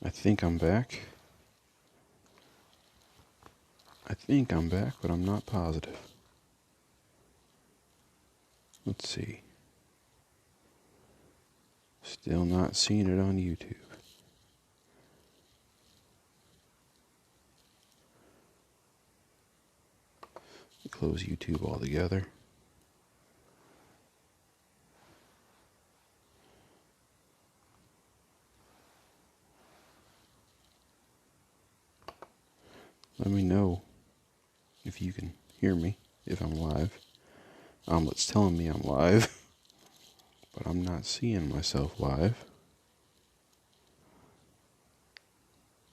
I think I'm back. I think I'm back, but I'm not positive. Let's see. Still not seeing it on YouTube. Close YouTube altogether. Let me know if you can hear me, if I'm live. Omlet's telling me I'm live, but I'm not seeing myself live.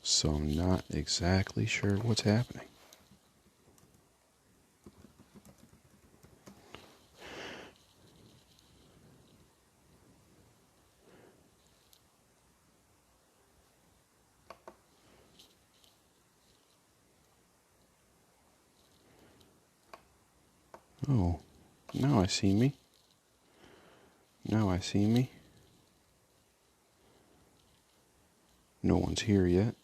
So I'm not exactly sure what's happening. Oh, now I see me. Now I see me. No one's here yet.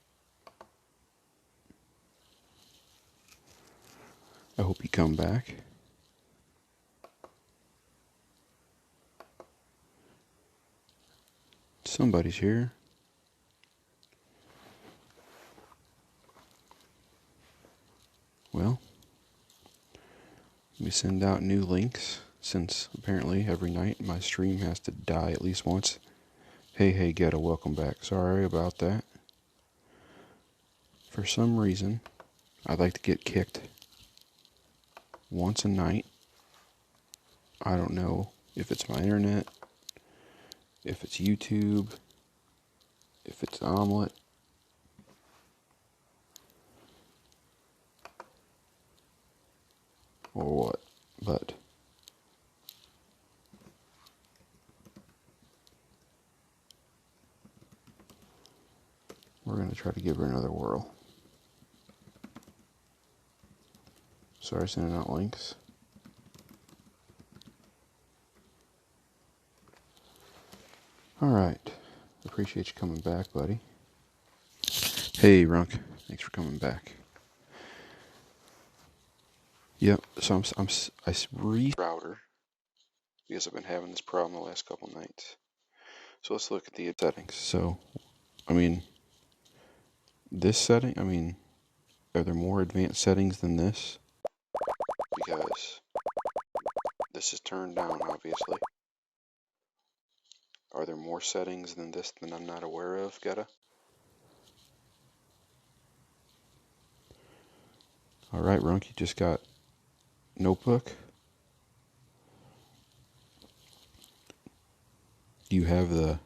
I hope you come back. Somebody's here. Well, let me send out new links, since apparently every night my stream has to die at least once. Hey, Ghetto, welcome back. Sorry about that. For some reason, I like to get kicked once a night. I don't know if it's my internet, if it's YouTube, if it's Omelet. Or what, but we're going to try to give her another whirl. Sorry, sending out links. Alright, appreciate you coming back, buddy. Hey, Runk, thanks for coming back. Yep, so I router because I've been having this problem the last couple nights. So let's look at the settings. So, this setting, are there more advanced settings than this? Because this is turned down, obviously. Are there more settings than this that I'm not aware of, Geta? Alright, Runk, you just got notebook. Do you have I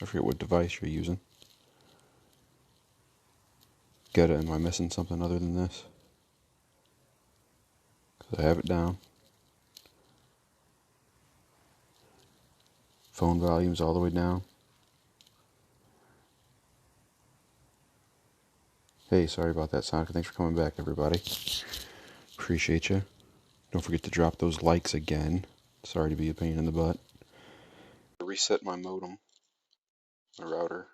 forget what device you're using. Geta, am I missing something other than this? Because I have it down. Phone volume's all the way down. Hey, sorry about that, Sonic. Thanks for coming back, everybody. Appreciate you. Don't forget to drop those likes again. Sorry to be a pain in the butt. I reset my modem, my router,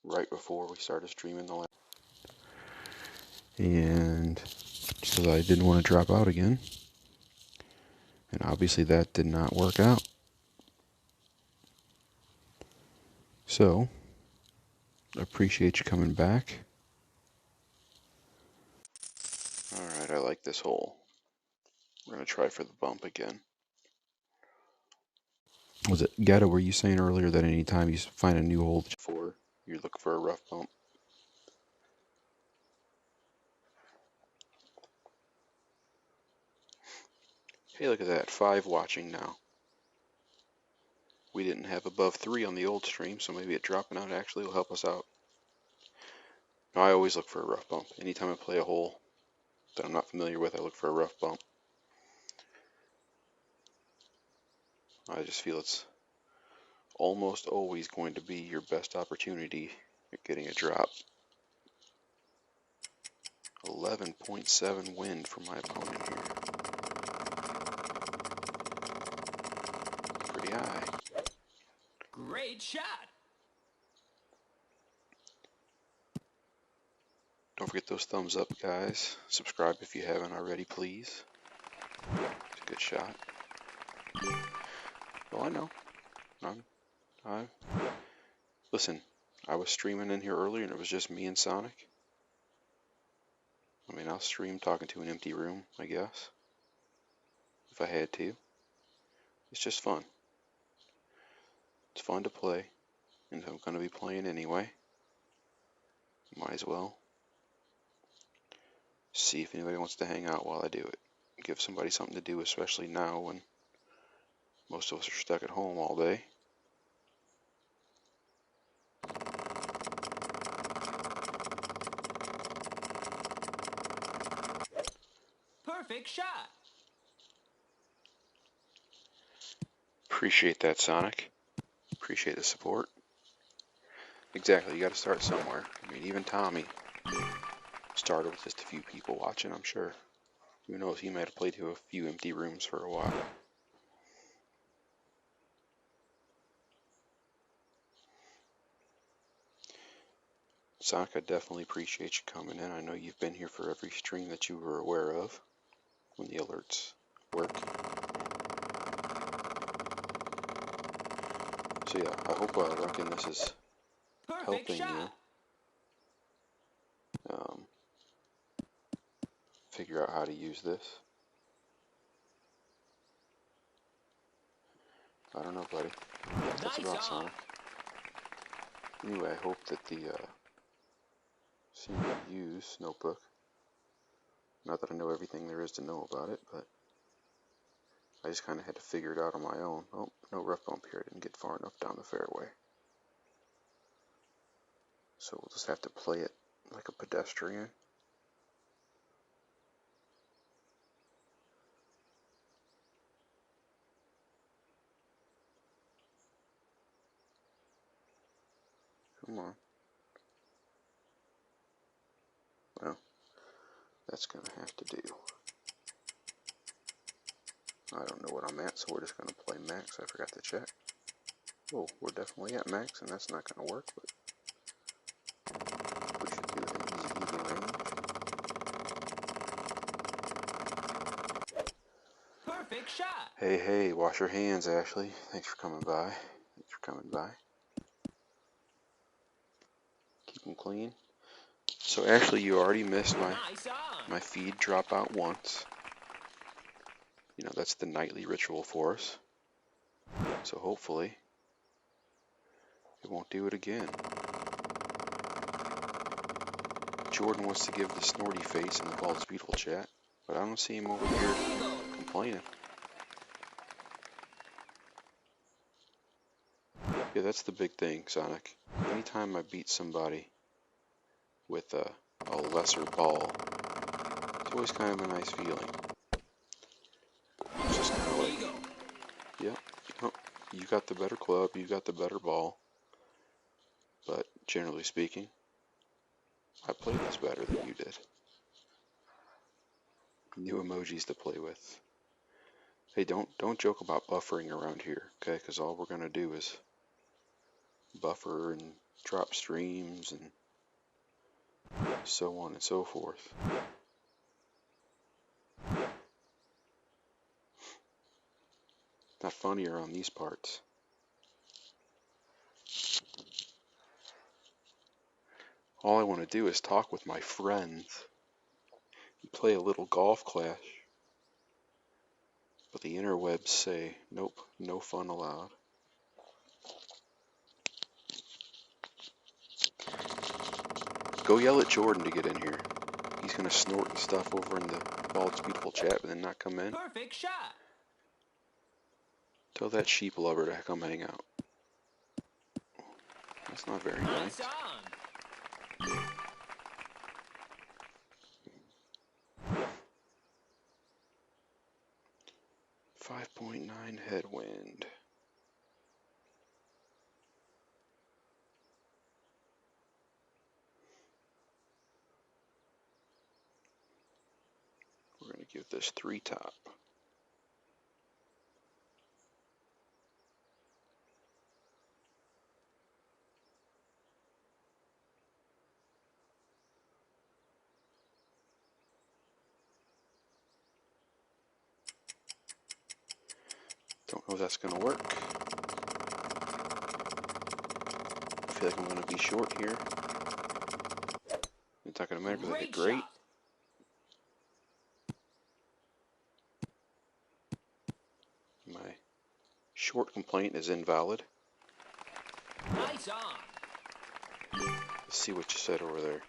right before we started streaming the last. And just because I didn't want to drop out again. And obviously that did not work out. So, I appreciate you coming back. Alright, I like this hole. We're going to try for the bump again. Was it, Ghetto, were you saying earlier that anytime you find a new hole you're looking for a rough bump? Hey, look at that, 5 watching now. We didn't have above 3 on the old stream, so maybe it dropping out actually will help us out. I always look for a rough bump. Anytime I play a hole that I'm not familiar with, I look for a rough bump. I just feel it's almost always going to be your best opportunity at getting a drop. 11.7 wind for my opponent here. Pretty high. Great shot. Don't forget those thumbs up, guys. Subscribe if you haven't already, please. It's a good shot. Well, I know. Listen, I was streaming in here earlier and it was just me and Sonic. I mean, I'll stream talking to an empty room, I guess. If I had to. It's just fun. It's fun to play. And I'm going to be playing anyway. Might as well. See if anybody wants to hang out while I do it. Give somebody something to do, especially now when most of us are stuck at home all day. Perfect shot. Appreciate that, Sonic. Appreciate the support. Exactly, you gotta start somewhere. I mean, even Tommy started with just a few people watching, I'm sure. Who knows, he might have played to a few empty rooms for a while. Sonic, I definitely appreciate you coming in. I know you've been here for every stream that you were aware of when the alerts work. So yeah, I hope Runkin, this is helping you figure out how to use this. I don't know, buddy. That's about Sonic. Anyway, I hope that the single use notebook, not that I know everything there is to know about it, but I just kind of had to figure it out on my own. Oh, no rough bump here. I didn't get far enough down the fairway. So we'll just have to play it like a pedestrian. Come on. Well, that's going to have to do. I don't know what I'm at, so we're just going to play max. I forgot to check. Oh, we're definitely at max, and that's not going to work, but we should do an easy even range. Perfect shot. Hey, wash your hands, Ashley. Thanks for coming by. Keep them clean. So Ashley, you already missed my feed dropout once. You know, that's the nightly ritual for us. So hopefully it won't do it again. Jordan wants to give the snorty face in the Bald's Beautiful chat, but I don't see him over here complaining. Yeah, that's the big thing, Sonic. Anytime I beat somebody with a lesser ball, it's always kind of a nice feeling. It's just kind of like, yeah, you got the better club, you got the better ball, but generally speaking, I played this better than you did. New emojis to play with. Hey, don't joke about buffering around here, okay? Because all we're gonna do is buffer and drop streams and so on and so forth. Not funny around these parts. All I want to do is talk with my friends and play a little golf clash. But the interwebs say, nope, no fun allowed. Go yell at Jordan to get in here. He's gonna snort and stuff over in the Bald's Beautiful chat, but then not come in. Perfect shot. Tell that sheep lover to come hang out. That's not very nice. 5.9 headwind. We're going to give this 3 top. Don't know if that's going to work. I feel like I'm going to be short here. It's not going to matter because I hit Great great. shot. My short complaint is invalid. Nice on. Let's see what you said over there.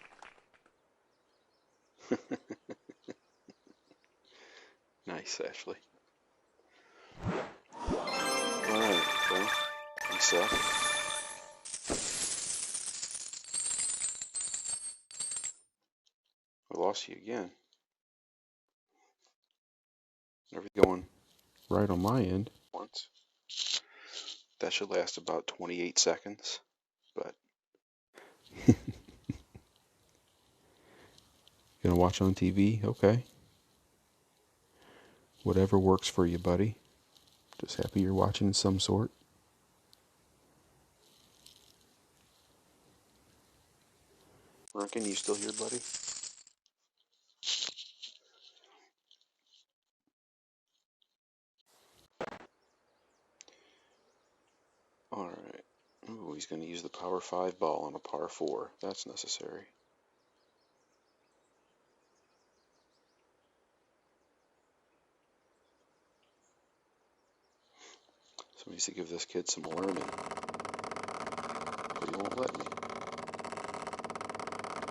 Nice, Ashley. Alright, well, you suck. I lost you again. Everything going right on my end once. That should last about 28 seconds, but gonna watch on TV? Okay. Whatever works for you, buddy. Just happy you're watching some sort. Rankin, you still here, buddy? Alright. Ooh, he's gonna use the power 5 ball on a par 4. That's necessary. Somebody needs to give this kid some learning. But he won't let me.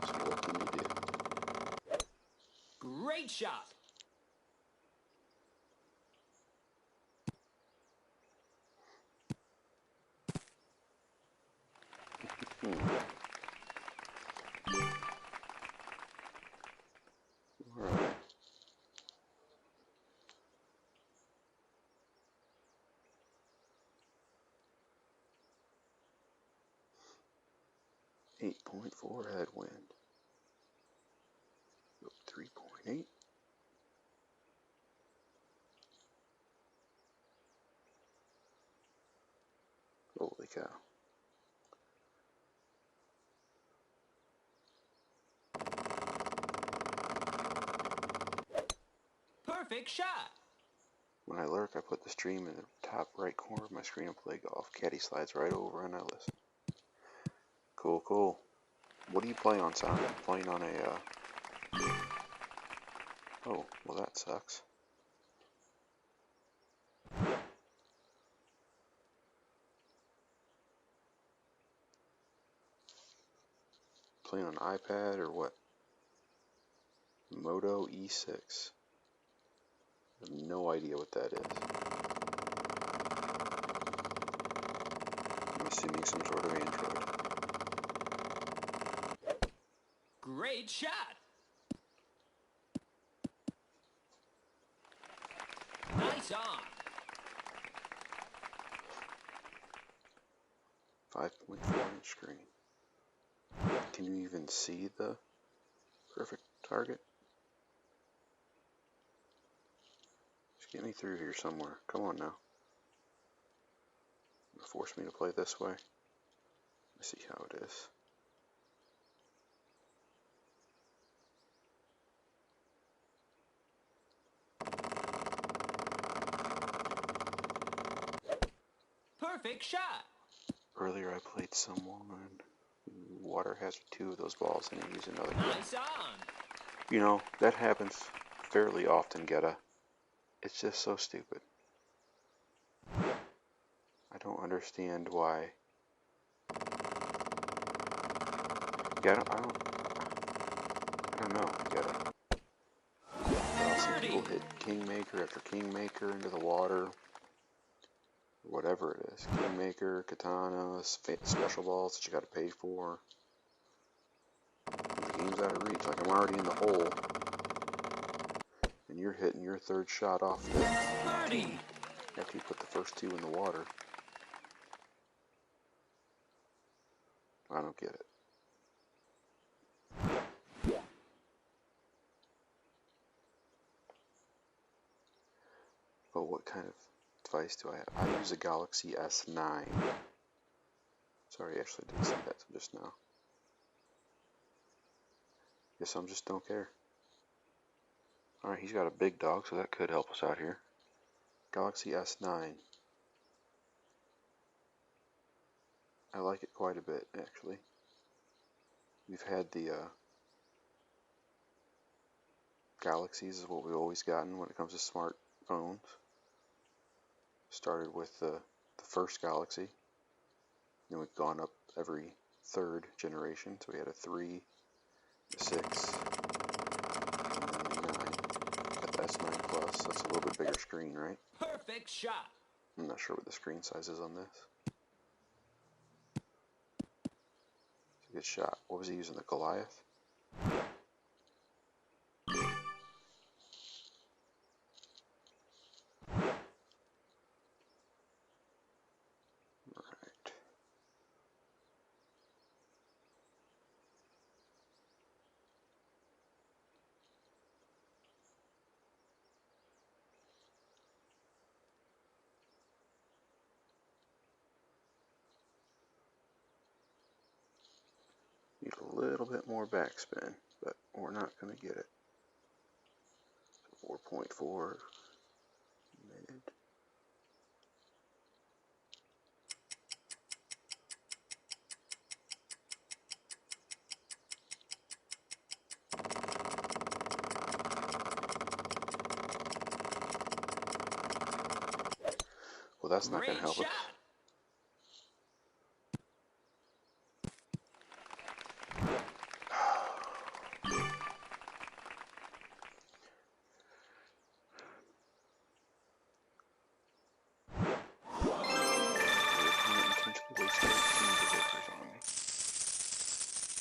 So what can you do? Great shot. Alright. .4 headwind. 3.8. Holy cow. Perfect shot. When I lurk, I put the stream in the top right corner of my screen and play golf. Caddy slides right over and I listen. Cool, cool. What do you play on, Sonic? You playing on a, Oh, well that sucks. Playing on iPad or what? Moto E6. I have no idea what that is. I'm assuming some sort of Android. Great shot. Nice on. 5.4-inch screen. Can you even see the perfect target? Just get me through here somewhere. Come on now. Force me to play this way. Let's see how it is. Perfect shot. Earlier I played someone Water Hazard 2 of those balls and he used another. Nice on. You know, that happens fairly often, Geta. It's just so stupid. I don't understand why. Yeah, I don't know, Geta. Some people hit Kingmaker after Kingmaker into the water. Whatever it is. Kingmaker, Katana, special balls that you gotta pay for. The game's out of reach. Like, I'm already in the hole. And you're hitting your third shot off the tee after you put the first 2 in the water. I don't get it. But what kind of device do I have? I use a Galaxy S9. Sorry, I actually didn't see that till just now. Guess some just don't care. Alright, he's got a big dog, so that could help us out here. Galaxy S9. I like it quite a bit, actually. We've had the Galaxies is what we've always gotten when it comes to smartphones. Started with the first Galaxy. Then we've gone up every third generation. So we had a 3, a 6, and then a 9. Got the S9 Plus. That's a little bit bigger screen, right? Perfect shot. I'm not sure what the screen size is on this. It's a good shot. What was he using? The Goliath? Right. Need a little bit more backspin, but we're not going to get it. 4.4 mid. Well, that's not going to Great help us. shot.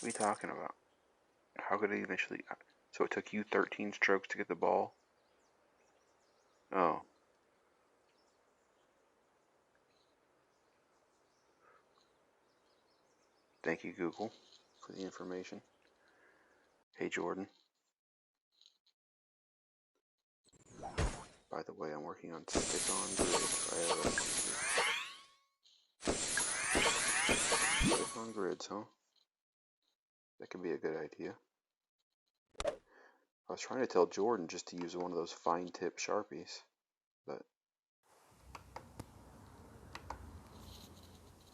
What are you talking about? How could it eventually... So it took you 13 strokes to get the ball? Oh. Thank you, Google, for the information. Hey, Jordan. By the way, I'm working on Stick on Grid for iOS. Stick on grids, huh? That could be a good idea. I was trying to tell Jordan just to use one of those fine tip Sharpies, but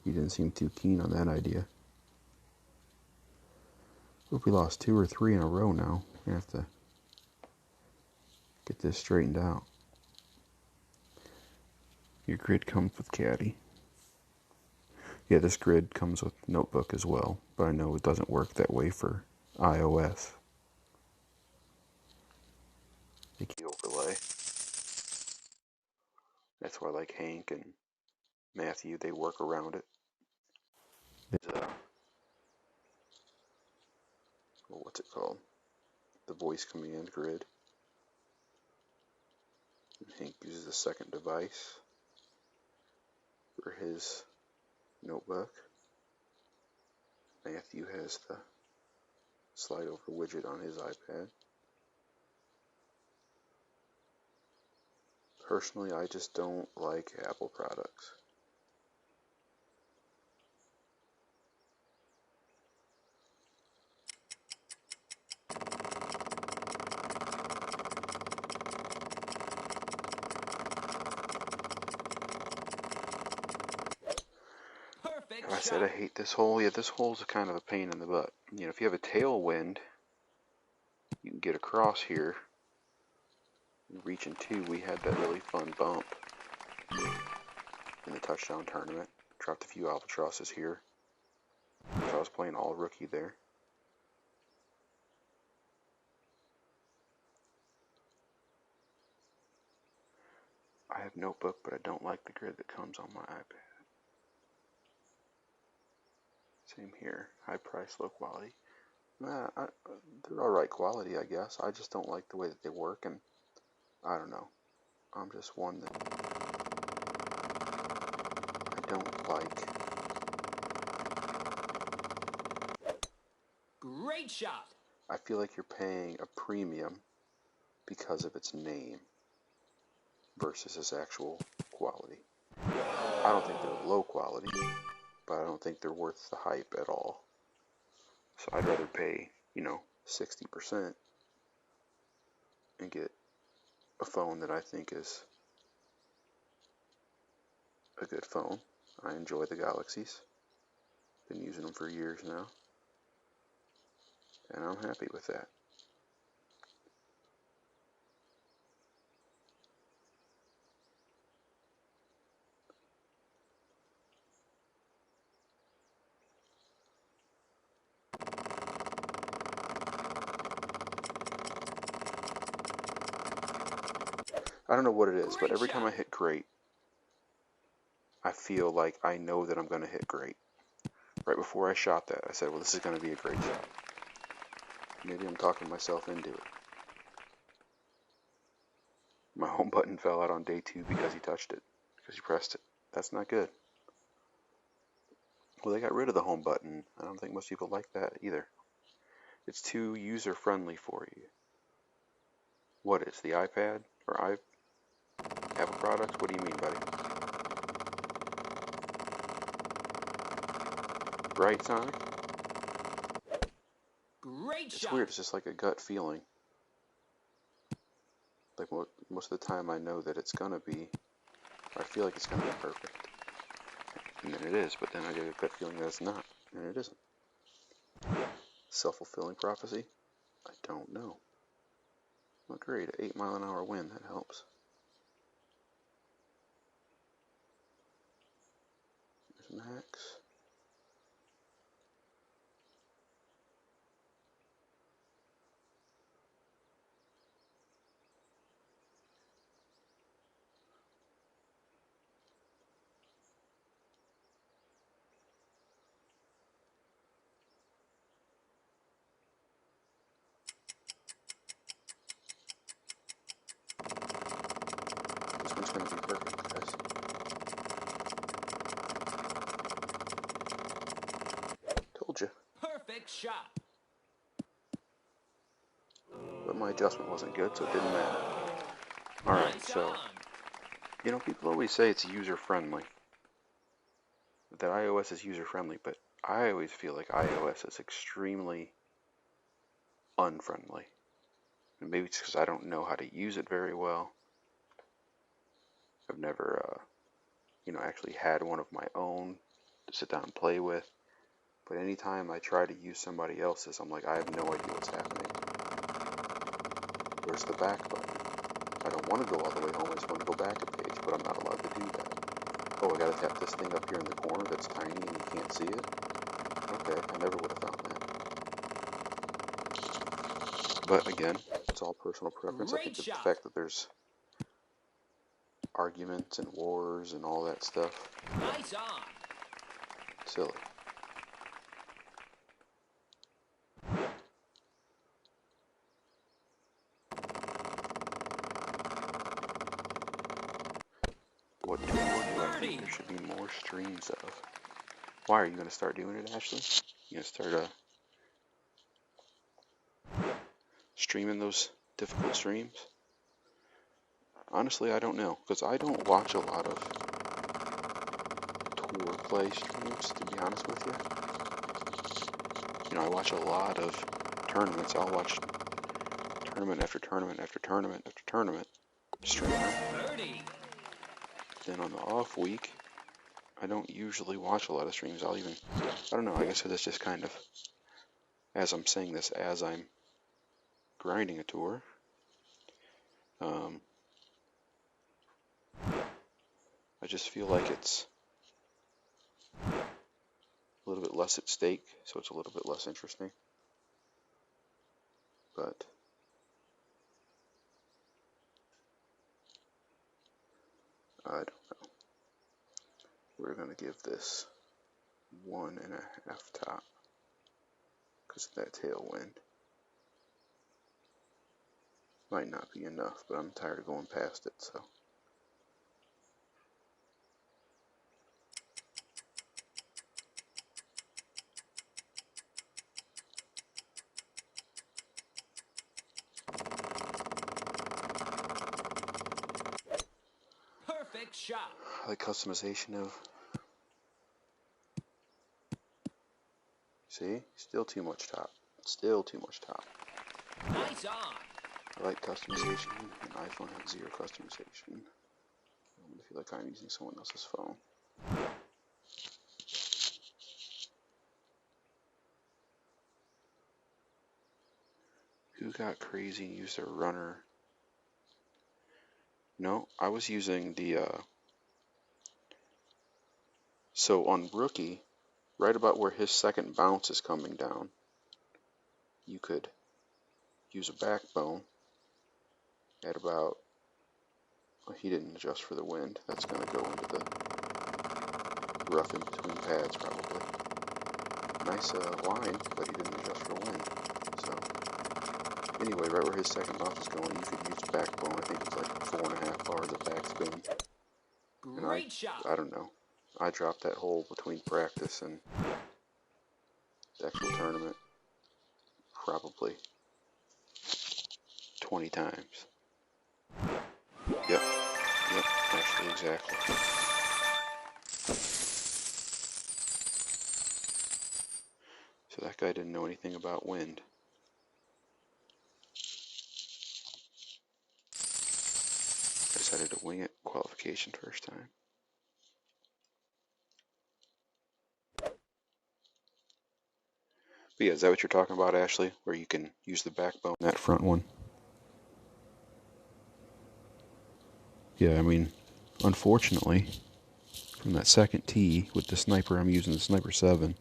he didn't seem too keen on that idea. Hope we lost 2 or 3 in a row now. We have to get this straightened out. Your grid comes with Caddy. Yeah, this grid comes with Notebook as well, but I know it doesn't work that way for iOS. The overlay. That's why, like Hank and Matthew, they work around it. Well, what's it called? The voice command grid. And Hank uses a second device for his notebook. Matthew has the slide over widget on his iPad. Personally, I just don't like Apple products. Perfect I shot. said I hate this hole. Yeah, this hole's kind of a pain in the butt. You know, if you have a tailwind, you can get across here. In Region 2, we had that really fun bump in the touchdown tournament. Dropped a few albatrosses here. So I was playing all rookie there. I have Notebook, but I don't like the grid that comes on my iPad. Same here. High price, low quality. They're alright quality, I guess. I just don't like the way that they work, and I don't know. I'm just one that I don't like. Great shot. I feel like you're paying a premium because of its name versus its actual quality. I don't think they're low quality, but I don't think they're worth the hype at all. So I'd rather pay, 60% and get a phone that I think is a good phone. I enjoy the Galaxies. Been using them for years now, and I'm happy with that. I don't know what it is, but every time I hit great, I feel like I know that I'm going to hit great. Right before I shot that, I said, well, this is going to be a great shot. Maybe I'm talking myself into it. My home button fell out on day 2 because he touched it, because he pressed it. That's not good. Well, they got rid of the home button. I don't think most people like that either. It's too user-friendly for you. What is the iPad or Apple products? What do you mean, buddy? Right, Sonic? Great shot. It's weird. It's just like a gut feeling. Like most of the time I know that it's gonna be, I feel like it's gonna be perfect. And then it is, but then I get a gut feeling that it's not, and it isn't. Self-fulfilling prophecy? I don't know. Well, great, 8-mile-an-hour wind, that helps. There's Max. This one's gonna be perfect, guys. Told you. Perfect shot. But my adjustment wasn't good, so it didn't matter. Alright, Nice so, on. you know, people always say it's user-friendly. That iOS is user-friendly, but I always feel like iOS is extremely unfriendly. And maybe it's because I don't know how to use it very well. I've never, actually had one of my own to sit down and play with. But anytime I try to use somebody else's, I'm like, I have no idea what's happening. Where's the back button? I don't want to go all the way home, I just want to go back a page, but I'm not allowed to do that. Oh, I gotta tap this thing up here in the corner that's tiny and you can't see it? Okay, I never would have found that. But again, it's all personal preference. I think Great that the shot. fact that there's arguments and wars and all that stuff, Nice on. silly. What tour do I think there should be more streams of? Why are you going to start doing it, Ashley? You going to start streaming those difficult streams? Honestly, I don't know, because I don't watch a lot of tour play streams, to be honest with you. You know, I watch a lot of tournaments. I'll watch tournament after tournament after tournament after tournament stream. Birdie. Then on the off week, I don't usually watch a lot of streams. I don't know, I guess that's just kind of, as I'm saying this, as I'm grinding a tour. I just feel like it's a little bit less at stake, so it's a little bit less interesting. But I don't know. We're going to give this 1.5 top because of that tailwind. Might not be enough, but I'm tired of going past it, so. Perfect shot. I like customization of. See? Still too much top. Still too much top. Nice on. I like customization, and iPhone has 0 customization. I feel like I'm using someone else's phone. Who got crazy and used their runner? No, I was using the, so on rookie, right about where his second bounce is coming down, you could use a backbone at about, well, he didn't adjust for the wind. That's going to go into the rough in between pads probably. Nice line, but he didn't adjust for wind. So anyway, right where his second bounce is going, you could use backbone. I think it's like 4.5 bars of backspin. And Great shot. I don't know. I dropped that hole between practice and the actual tournament probably 20 times. Yep, actually exactly. So that guy didn't know anything about wind. I decided to wing it qualification first time. But yeah, is that what you're talking about, Ashley? Where you can use the backbone? That front one? Yeah, I mean, unfortunately, from that second tee with the sniper I'm using, the Sniper 7,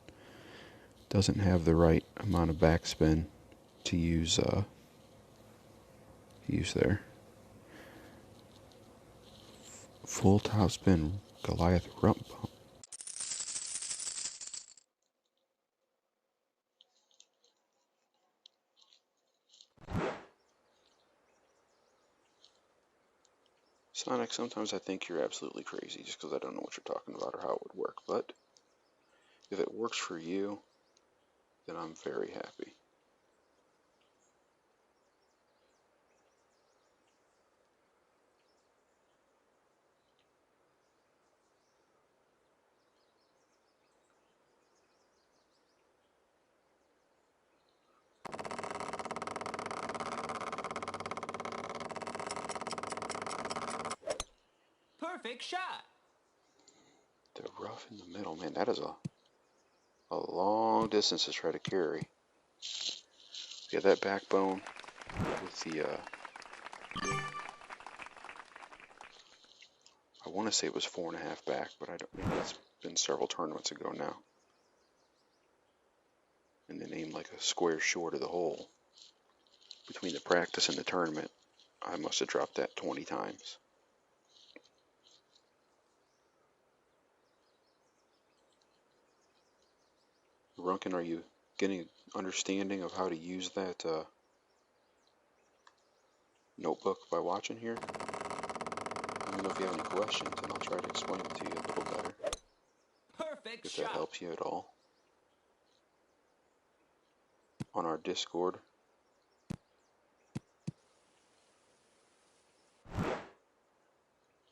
doesn't have the right amount of backspin to use there. Full top spin Goliath rump pump. Sonic, sometimes I think you're absolutely crazy just because I don't know what you're talking about or how it would work. But if it works for you, then I'm very happy. Perfect shot. The rough in the middle, man, that is a long distance to try to carry. Yeah, that backbone with the, I want to say it was 4.5 back, but I don't know. It's been several tournaments ago now. And then aimed like a square short of the hole. Between the practice and the tournament, I must have dropped that 20 times. Runkin, are you getting an understanding of how to use that notebook by watching here? Let me know if you have any questions, and I'll try to explain it to you a little better. Perfect If shot. that helps you at all. On our Discord.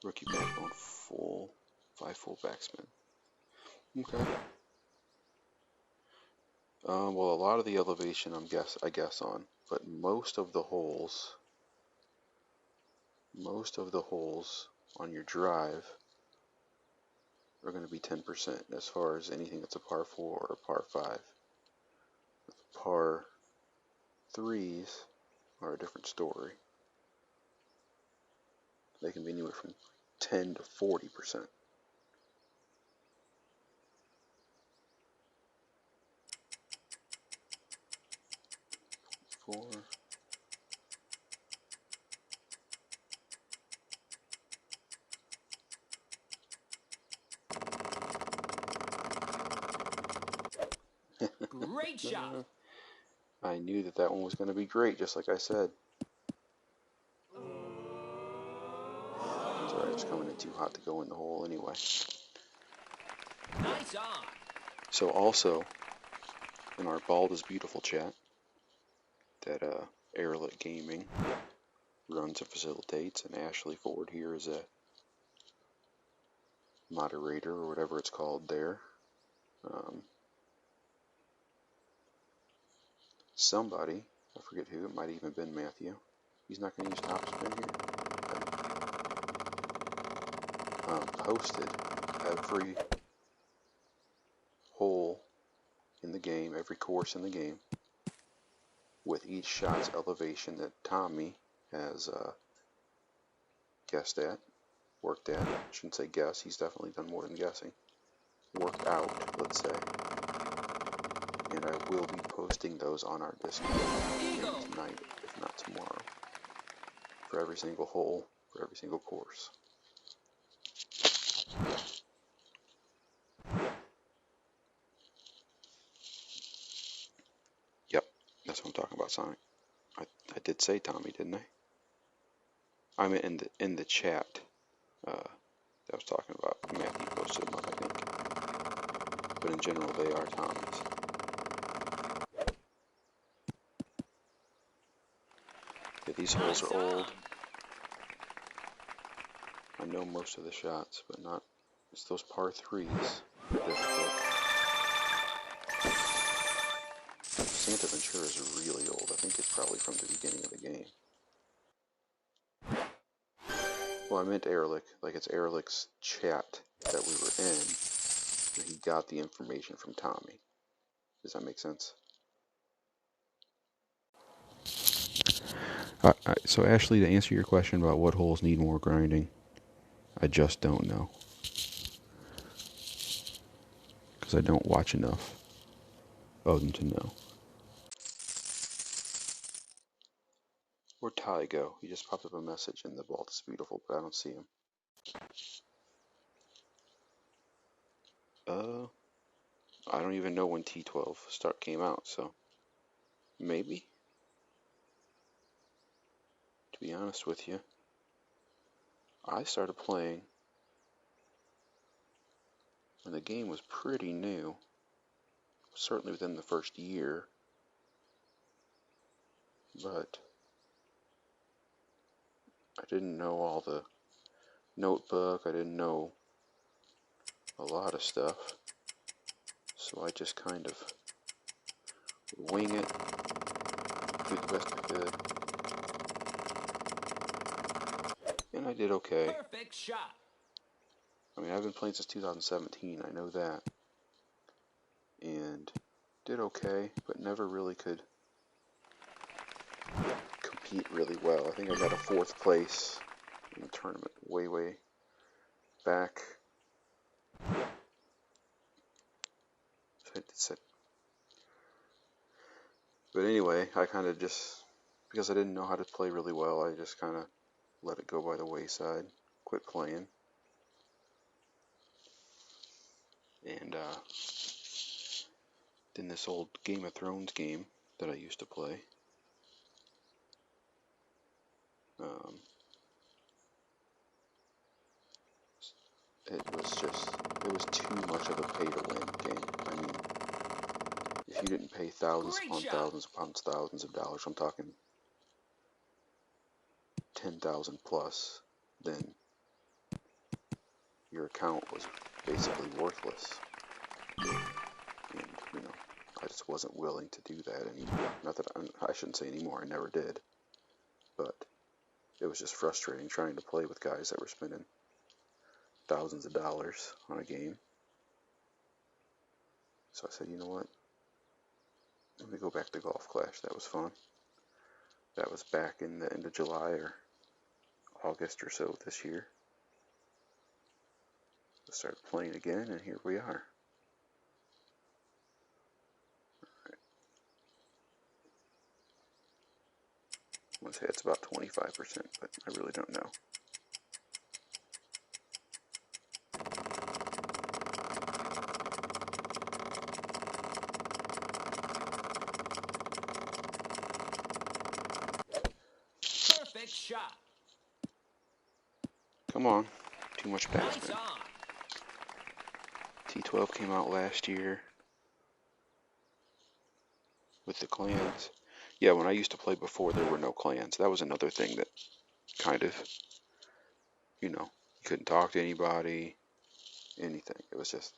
Rookie backbone full, 5 full backspin. Okay. Well, a lot of the elevation I guess on, but most of the holes on your drive are going to be 10% as far as anything that's a par 4 or a par 5. Par 3s are a different story. They can be anywhere from 10 to 40%. Four. Great shot. I knew that one was going to be great, just like I said. Sorry, it's coming in too hot to go in the hole anyway. Nice on. So also, in our Bald is Beautiful chat, that Airlit Gaming runs and facilitates, and Ashley Ford here is a moderator or whatever it's called there. Somebody, I forget who, it might have even been Matthew. He's not going to use topspin here. Posted every hole in the game, every course in the game, with each shot's elevation that Tommy has guessed at, worked at. I shouldn't say guess, he's definitely done more than guessing. Worked out, let's say. And I will be posting those on our Discord tonight, if not tomorrow. For every single hole, for every single course. Yep, that's what I'm talking about, Sonic. I did say Tommy, didn't I? I meant in the chat. That I was talking about. Matthew posted them up, I think. But in general, they are Tommy's. Yeah, these holes are old. I know most of the shots, but not. It's those par 3s that are difficult. Santa Ventura is really old. I think it's probably from the beginning of the game. Well, I meant Ehrlich. Like, it's Ehrlich's chat that we were in. And he got the information from Tommy. Does that make sense? So, Ashley, to answer your question about what holes need more grinding, I just don't know. Because I don't watch enough of them to know. Where'd Ty go? He just popped up a message in the vault. It's beautiful, but I don't see him. I don't even know when T12 came out, so maybe. To be honest with you, I started playing when the game was pretty new, certainly within the first year, but I didn't know all the notebook, I didn't know a lot of stuff, so I just kind of wing it, do the best I could, and I did okay. Perfect shot. I mean, I've been playing since 2017, I know that, and did okay, but never really could compete really well. I think I got a 4th place in the tournament way back. But anyway, I kind of just, because I didn't know how to play really well, I just kind of let it go by the wayside, quit playing. And then this old Game of Thrones game that I used to play. It was too much of a pay-to-win game. I mean, if you didn't pay thousands upon thousands of dollars, I'm talking 10,000 plus, then your account was basically worthless. And, you know, I just wasn't willing to do that anymore. Not that I shouldn't say anymore, I never did. But it was just frustrating trying to play with guys that were spending thousands of dollars on a game. So I said, you know what? Let me go back to Golf Clash. That was fun. That was back in the end of July or August or so this year. I started playing again, and here we are. Alright. I want to say it's about 25%, but I really don't know. Perfect shot. Come on. Too much backspin. Nice on. T12 came out last year with the clans. Yeah, when I used to play before, there were no clans. That was another thing that kind of, you know, you couldn't talk to anybody, anything. It was just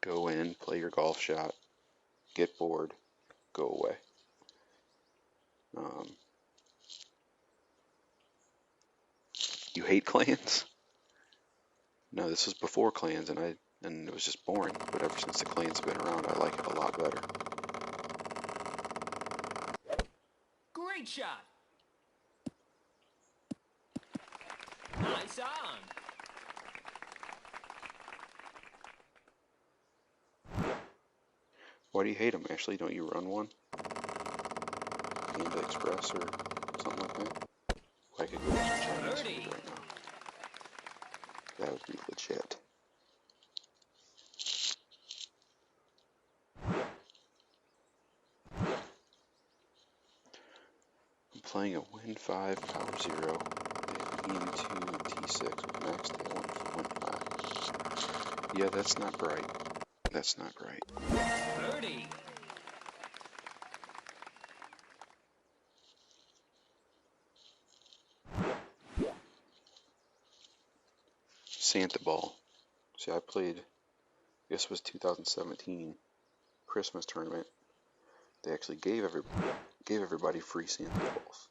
go in, play your golf shot, get bored, go away. You hate clans? No, this was before clans, and it was just boring. But ever since the clans have been around, I like it a lot better. Great shot. Nice on. Why do you hate them, Ashley? Don't you run one? Panda Express or something like that? I could go to Chinese food right now. That would be legit. I'm playing a Win 5 Power 0 into T6 with max tailwind for Win 5. Yeah, that's not bright. That's not bright. Birdie. Santa Ball. See, I played, I guess it was 2017 Christmas tournament. They actually gave everybody free Santa Balls.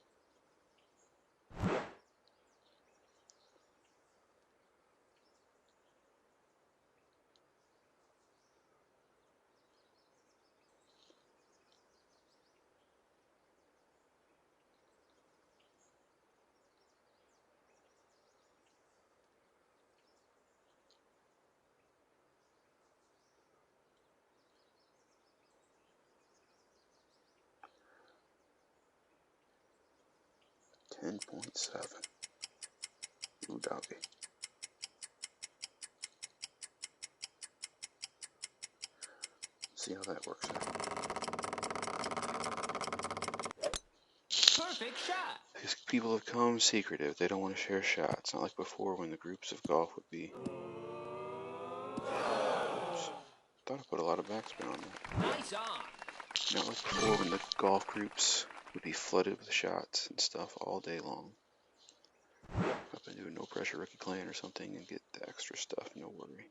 $10.7. Ooh, doggy. See how that works out. Perfect shot. These people have become secretive. They don't want to share shots. Not like before when the groups of golf would be. Oops. Thought I put a lot of backspin on that. Nice on. Not like before when the golf groups would be flooded with shots and stuff all day long. Up and do a no pressure rookie clan or something and get the extra stuff, no worry.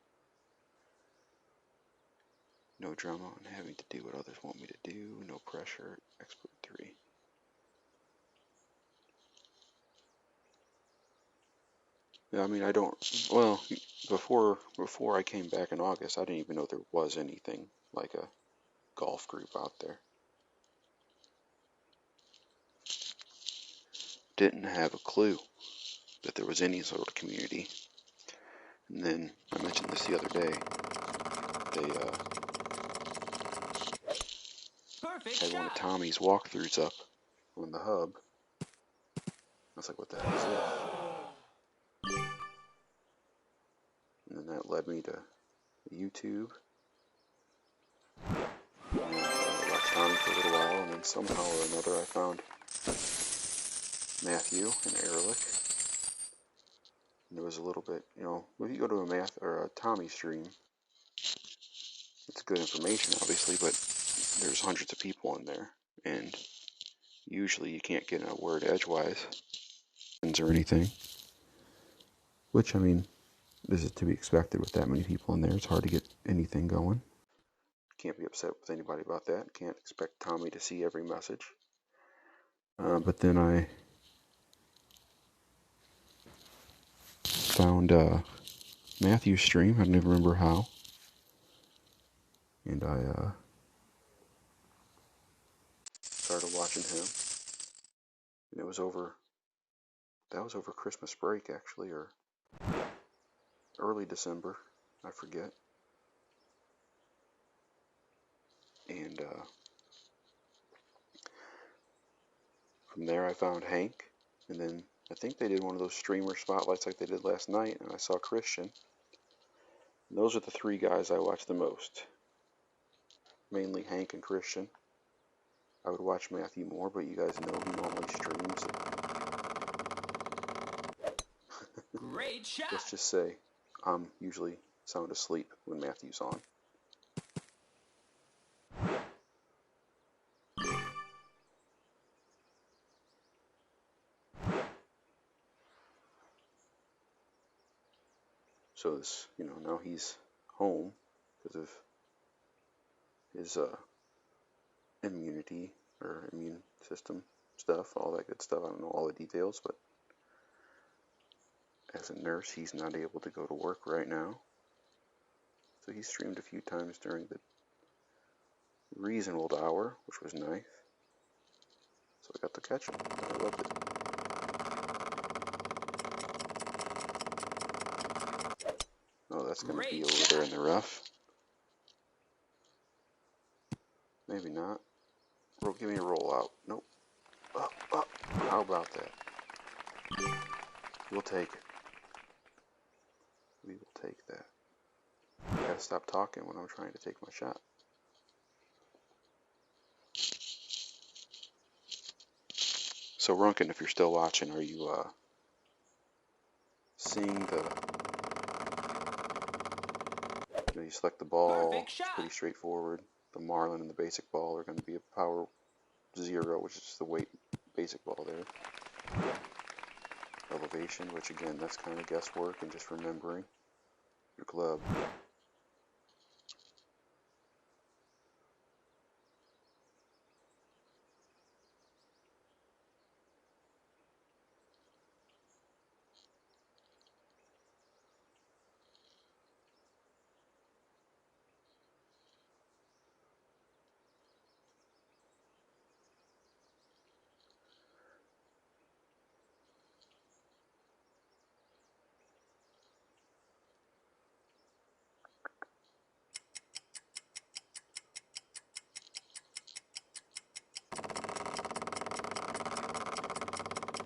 No drama on having to do what others want me to do, no pressure, expert 3. Yeah, I mean, I don't, well, before I came back in August, I didn't even know there was anything like a golf group out there. Didn't have a clue that there was any sort of community. And then, I mentioned this the other day, they Perfect had one of shot. Tommy's walkthroughs up on the hub. I was like, what the hell is this? And then that led me to YouTube. And I watched Tommy for a little while, and then somehow or another I found Matthew and Ehrlich. And there was a little bit, you know, if you go to a Tommy stream, it's good information, obviously, but there's hundreds of people in there, and usually you can't get a word edgewise or anything. Which, I mean, this is to be expected with that many people in there. It's hard to get anything going. Can't be upset with anybody about that. Can't expect Tommy to see every message. But then I found Matthew's stream. I don't even remember how. And I started watching him. And it was that was over Christmas break, actually, or early December. I forget. And from there I found Hank. And then I think they did one of those streamer spotlights like they did last night. And I saw Christian. And those are the three guys I watch the most. Mainly Hank and Christian. I would watch Matthew more, but you guys know he normally streams. Great shot. Let's just say I'm usually sound asleep when Matthew's on. So this, you know, now he's home because of his immunity or immune system stuff, all that good stuff. I don't know all the details, but as a nurse, he's not able to go to work right now. So he streamed a few times during the reasonable hour, which was nice. So I got to catch him. And I loved it. Oh, that's going to be Great over shot. there in the rough. Maybe not. Give me a roll out. Nope. How about that? We'll take it. We will take that. I gotta stop talking when I'm trying to take my shot. So Runkin, if you're still watching, are you seeing the? You select the ball. Perfect It's shot. pretty straightforward. The Marlin and the basic ball are going to be a power 0, which is the weight basic ball there. Elevation, which again, that's kind of guesswork and just remembering your club.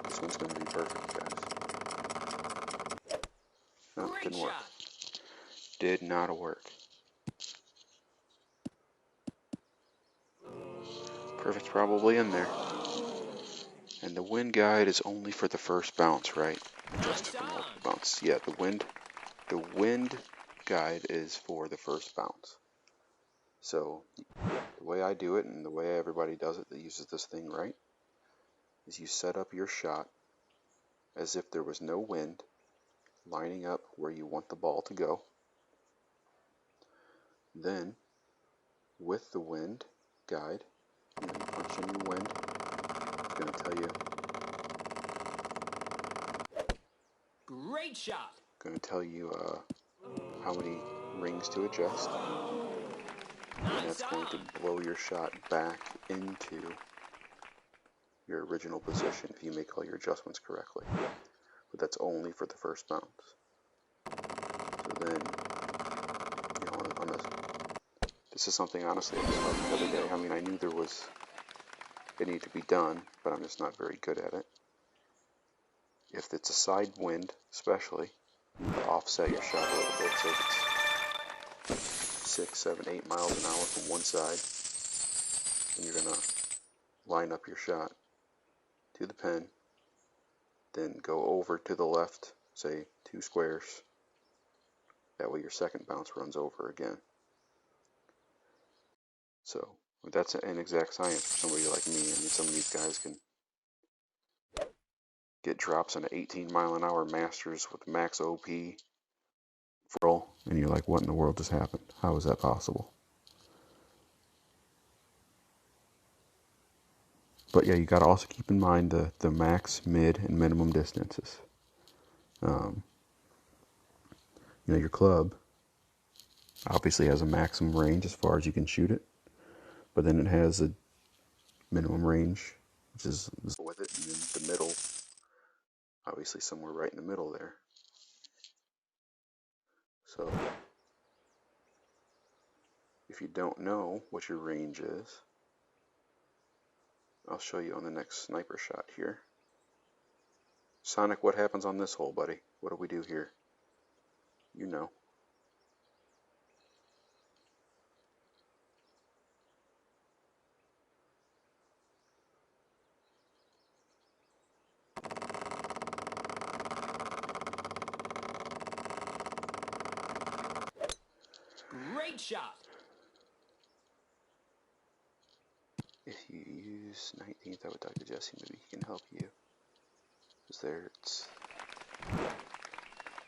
This one's going to be perfect, guys. No, Great didn't work. shot. Did not work. Perfect's probably in there. And the wind guide is only for the first bounce, right? Just Nice for multiple on. bounce. Yeah, the wind guide is for the first bounce. So the way I do it and the way everybody does it that uses this thing right is you set up your shot as if there was no wind, lining up where you want the ball to go. Then with the wind guide, you punch in your wind. It's going to tell you. Great shot. Going to tell you how many rings to adjust. And that's going to blow your shot back into your original position if you make all your adjustments correctly. But that's only for the first bounce. So then, this is something honestly I just learned the other day. I mean, I knew it needed to be done, but I'm just not very good at it. If it's a side wind, especially, you need to offset your shot a little bit so if it's 6, 7, 8 miles an hour from one side, and you're going to line up your shot to the pin, then go over to the left, say 2 squares. That way your second bounce runs over again. So that's an exact science for somebody like me. I mean, some of these guys can get drops on an 18-mile-an-hour Masters with max OP roll, and you're like, what in the world just happened? How is that possible? But yeah, you got to also keep in mind the max, mid, and minimum distances. Your club obviously has a maximum range as far as you can shoot it, but then it has a minimum range, which is with it, and then the middle, obviously somewhere right in the middle there. So if you don't know what your range is, I'll show you on the next sniper shot here. Sonic, what happens on this hole, buddy? What do we do here? You know. Great shot. If you use 19th, I would talk to Jesse. Maybe he can help you. Because there it's...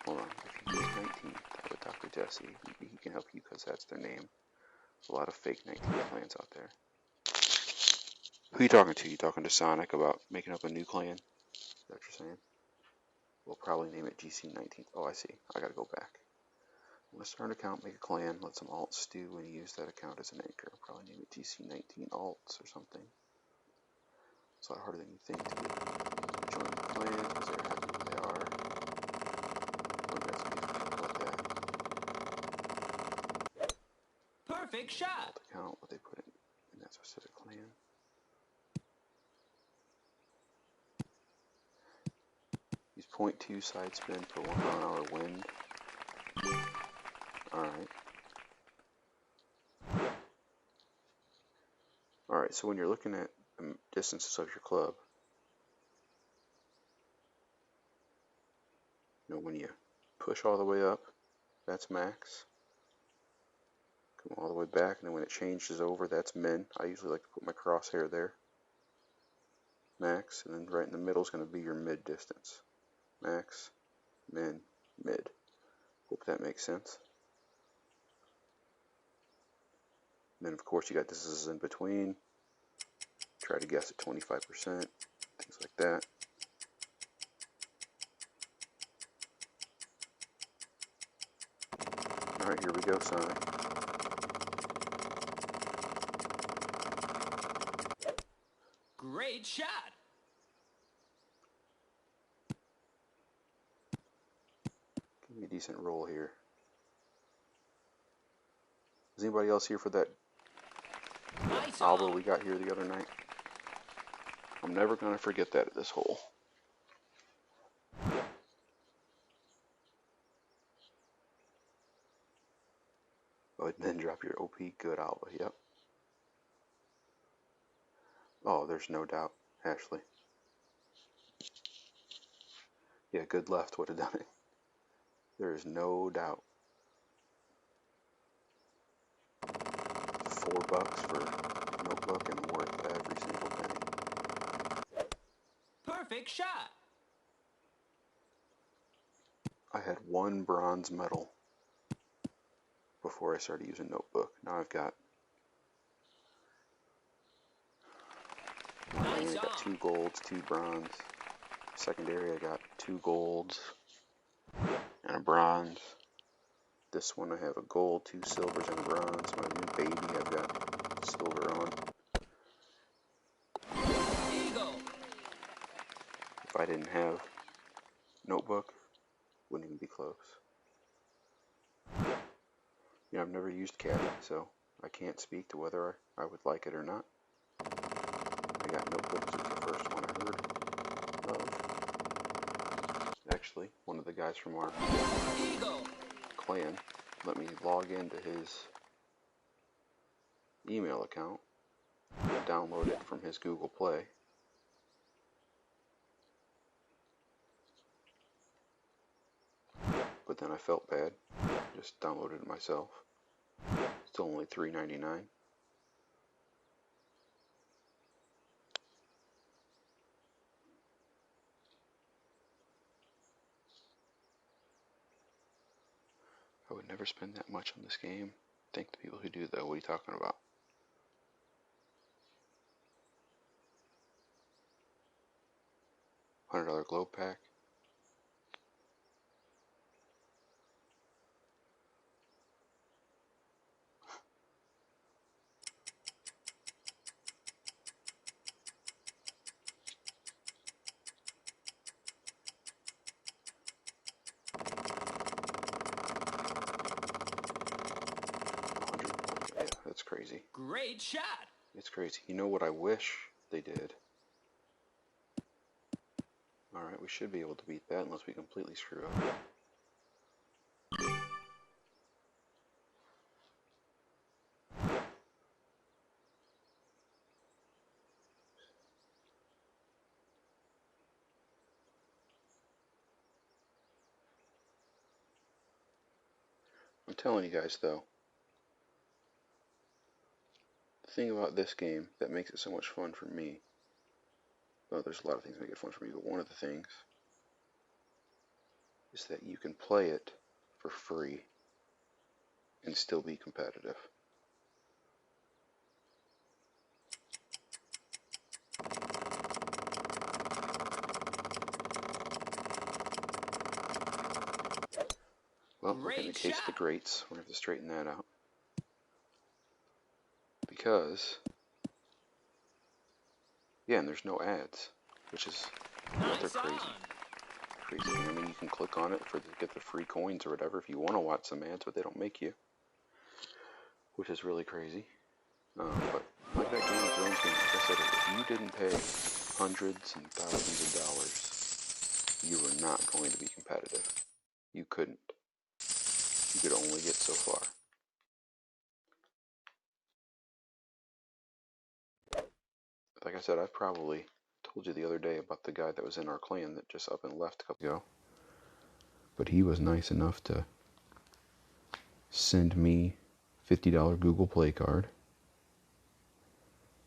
Hold on. If you use 19th, I would talk to Jesse. Maybe he can help you because that's their name. There's a lot of fake 19th clans out there. Who are you talking to? You talking to Sonic about making up a new clan? Is that what you're saying? We'll probably name it GC19th. Oh, I see. I gotta go back. I'm gonna start an account, make a clan, let some alts stew, and use that account as an anchor. I'll probably name it GC19 alts or something. It's a lot harder than you think to get join the clan because they're happy where they are. One guy's being like that. Perfect shot. To count what they put in that specific clan. Use 0.2 side spin per 1 mile-an-hour wind. Alright. Alright, so when you're looking at the distances of your club, you know, when you push all the way up, that's max. Come all the way back, and then when it changes over, that's min. I usually like to put my crosshair there. Max, and then right in the middle is going to be your mid distance. Max, min, mid. Hope that makes sense. And then of course you got distances in between. Try to guess at 25%, things like that. Alright, here we go, Sonic. Great shot. Give me a decent roll here. Is anybody else here for that Nice Alba on. we got here the other night? I'm never going to forget that at this hole. Oh, and then drop your OP. Good Alba, yep. Oh, there's no doubt, Ashley. Yeah, good left would have done it. There is no doubt. $4 for notebook and worth every single penny. Perfect shot. I had 1 bronze medal before I started using notebook. Now I've got Nice I got 2 golds, 2 bronze. Secondary I got 2 golds and a bronze. This one I have a gold, 2 silvers, and a bronze. My new baby I've got silver on. Eagle. If I didn't have notebook, wouldn't even be close. You know, I've never used Caddy, so I can't speak to whether I would like it or not. I got notebook, it was the first one I heard of. Actually, one of the guys from our Eagle. clan let me log into his email account and download it from his Google Play. But then I felt bad, just downloaded it myself. Still only $3.99. I would never spend that much on this game. Think the people who do though, what are you talking about? $100 globe pack. Yeah, that's crazy. Great shot. It's crazy. You know what I wish they did? Alright, we should be able to beat that unless we completely screw up. I'm telling you guys though, the thing about this game that makes it so much fun for me, well, there's a lot of things that make it fun for me, but one of the things is that you can play it for free and still be competitive. Well, we're getting a case of the greats. We're going to have to straighten that out. Because Yeah, and there's no ads, which is another Nice crazy thing. I mean, you can click on it to get the free coins or whatever if you want to watch some ads, but they don't make you, which is really crazy. But like that Game of Thrones game, like I said, if you didn't pay hundreds and thousands of dollars, you were not going to be competitive. You couldn't. You could only get so far. Like I said, I've probably told you the other day about the guy that was in our clan that just up and left a couple ago. But he was nice enough to send me $50 Google Play card.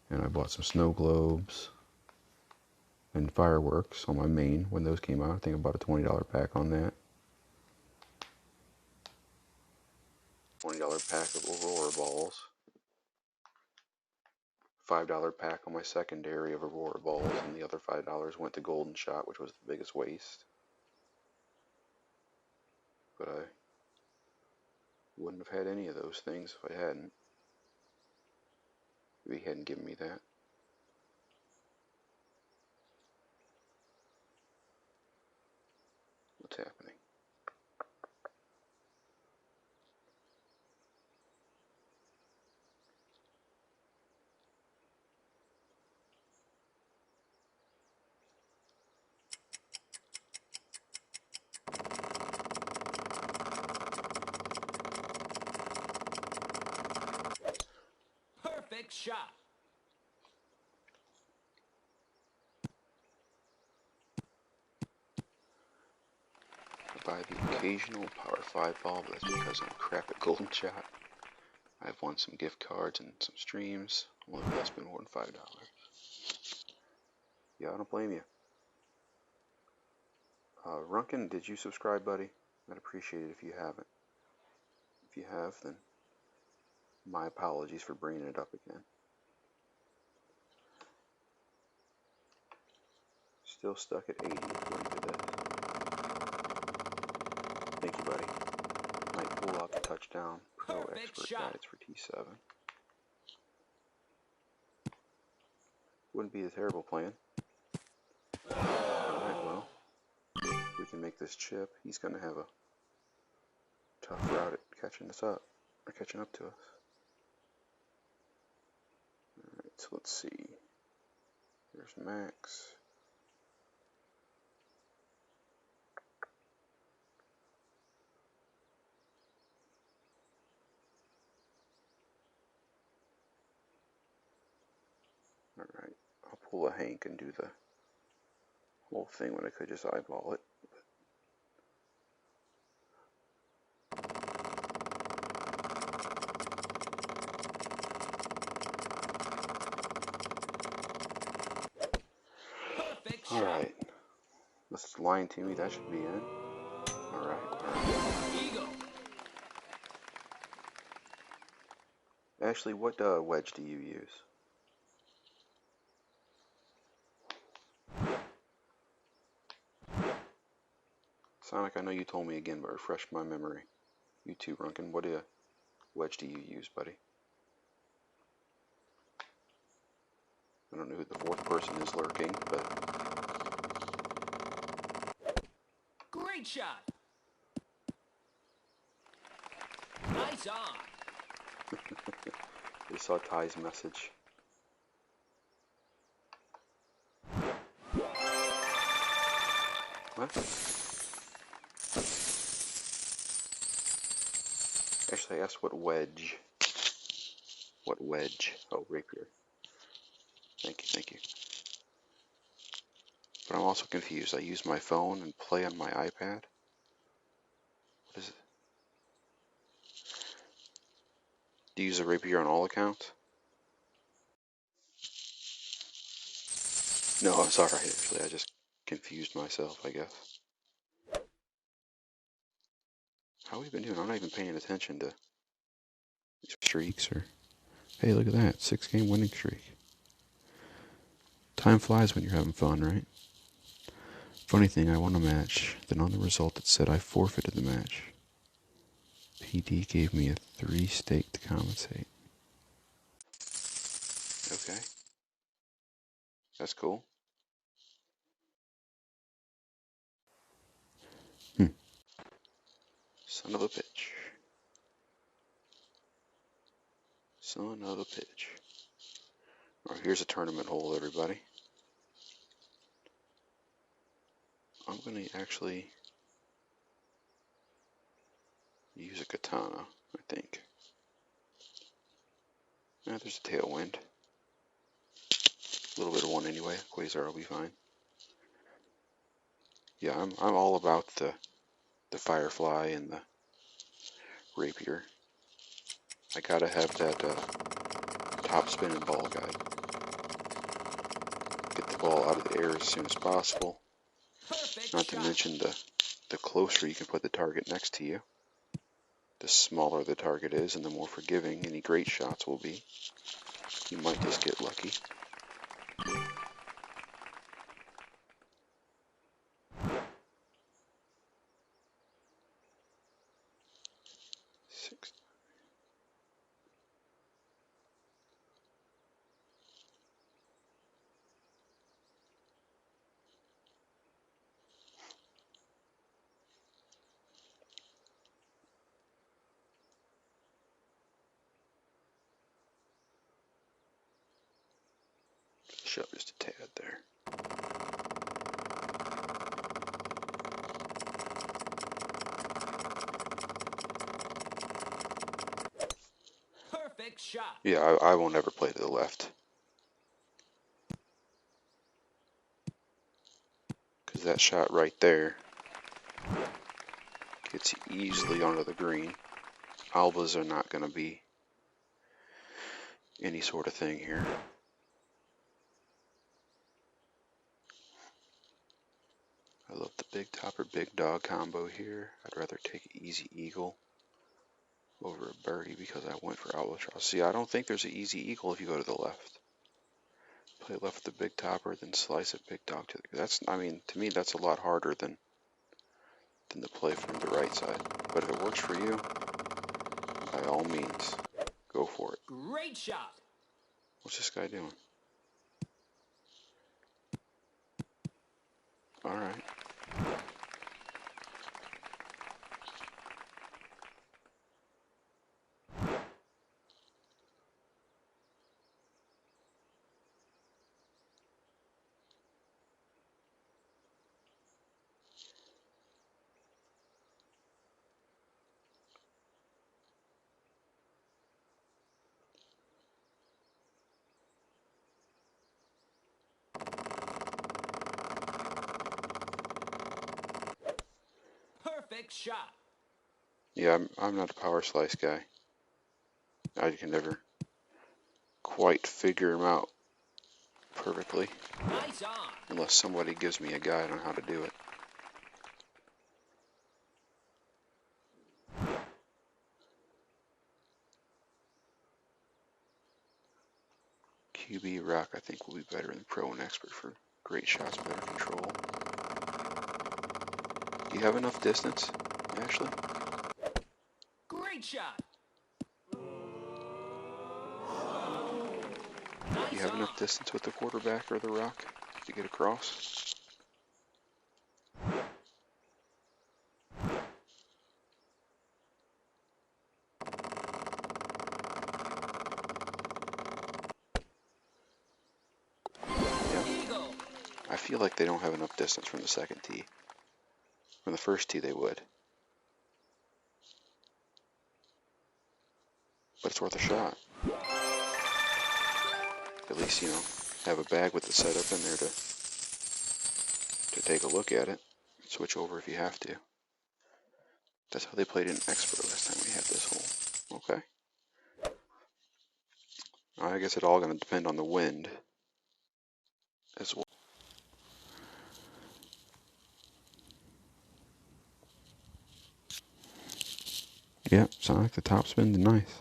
And I bought some snow globes and fireworks on my main when those came out. I think I bought a $20 pack on that. $20 pack of Aurora balls. $5 pack on my secondary of Aurora balls, and the other $5 went to Golden Shot, which was the biggest waste. But I wouldn't have had any of those things if I hadn't. If he hadn't given me that. What's happening? Perfect shot. I buy the occasional Power 5 ball, but that's because I'm crap at Golden Shot. I've won some gift cards and some streams. Only if I spend more than $5. Yeah, I don't blame you. Runkin, did you subscribe, buddy? I'd appreciate it if you haven't. If you have, then my apologies for bringing it up again. Still stuck at 80 according to this. Thank you, buddy. Might pull out the touchdown pro Perfect expert shot. guides for T7. Wouldn't be a terrible plan. Alright, well, if we can make this chip, he's going to have a tough route at catching us up, or catching up to us. Alright, so let's see. There's Max. Alright, I'll pull a Hank and do the whole thing when I could just eyeball it. Perfect shot. Alright, this is lying to me, that should be in. Alright. Eagle. Ashley, what wedge do you use? Sonic, I know you told me again, but refresh my memory. You too, Runkin. What wedge do you use, buddy? I don't know who the fourth person is lurking, but... Great shot. Nice on. I saw Ty's message. What? Actually, I asked what wedge. What wedge? Oh, rapier. Thank you, thank you. But I'm also confused. I use my phone and play on my iPad? What is it? Do you use a rapier on all accounts? No, it's alright actually. I just confused myself, I guess. How have we been doing? I'm not even paying attention to streaks or... Hey, look at that. 6-game winning streak. Time flies when you're having fun, right? Funny thing, I won a match. Then on the result it said I forfeited the match. PD gave me a 3 stake to compensate. Okay. That's cool. Son of a bitch. Son of a bitch. Alright, here's a tournament hole, everybody. I'm going to actually use a katana, I think. There's a tailwind. A little bit of one anyway. Quasar will be fine. Yeah, I'm all about the firefly and the rapier. I gotta have that top spinning ball guide. Get the ball out of the air as soon as possible. Perfect Not to shot. mention the closer you can put the target next to you, the smaller the target is and the more forgiving any great shots will be. You might just get lucky. Six. Shove just a tad there. Perfect shot. Yeah, I won't ever play to the left. Because that shot right there gets you easily onto the green. Albas are not going to be any sort of thing here. I love the big topper, big dog combo here. I'd rather take an easy eagle over a birdie because I went for albatross. See, I don't think there's an easy eagle if you go to the left. Play left with the big topper, then slice a big dog to the... That's, I mean, to me, that's a lot harder than the play from the right side. But if it works for you, by all means, go for it. Great shot. What's this guy doing? Alright. Perfect shot. Yeah, I'm not a power slice guy. I can never quite figure him out perfectly Nice on. unless somebody gives me a guide on how to do it. QB Rock, I think, will be better than Pro and Expert for great shots, better control. Do you have enough distance, Ashley? Great shot. Do you Nice have on. enough distance with the quarterback or the rock to get across? Yeah. Eagle. I feel like they don't have enough distance from the second tee. From the first tee, they would. But it's worth a shot. At least, you know, have a bag with the setup in there to take a look at it. Switch over if you have to. That's how they played in Expert last time we had this hole. Okay. I guess it's all going to depend on the wind as well. Yeah, Sonic, the top spin's nice.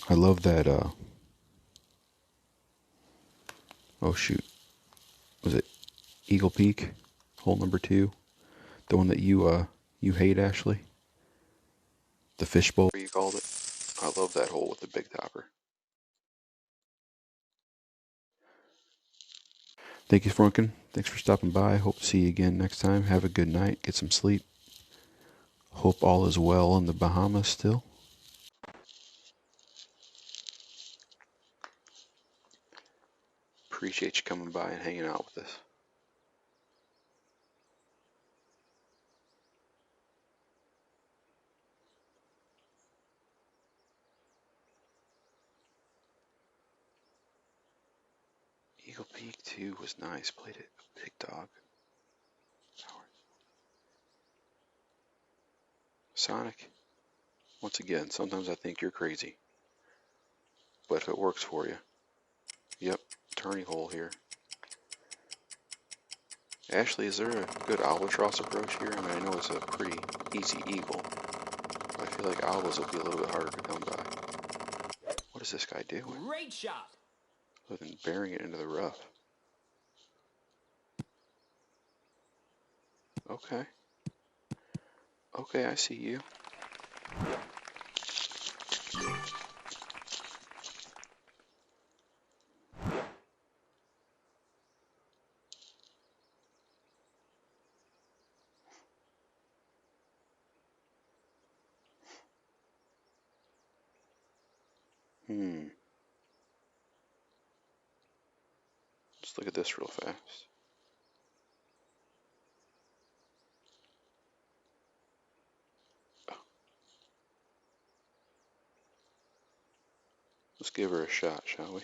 I love that, oh shoot. Was it Eagle Peak? Hole number 2? The one that you hate, Ashley? The fishbowl, you called it? I love that hole with the big topper. Thank you, Frunkin. Thanks for stopping by. Hope to see you again next time. Have a good night. Get some sleep. Hope all is well in the Bahamas still. Appreciate you coming by and hanging out with us. Eagle Peak 2 was nice. Played it. Big Dog. Sonic. Once again, sometimes I think you're crazy. But if it works for you. Yep. Turning hole here. Ashley, is there a good albatross approach here? I mean, I know it's a pretty easy eagle. But I feel like albas will be a little bit harder to come by. What is this guy doing? Great shot. Other than bearing it into the rough. Okay. Okay, I see you. Let's look at this real fast. Let's give her a shot, shall we?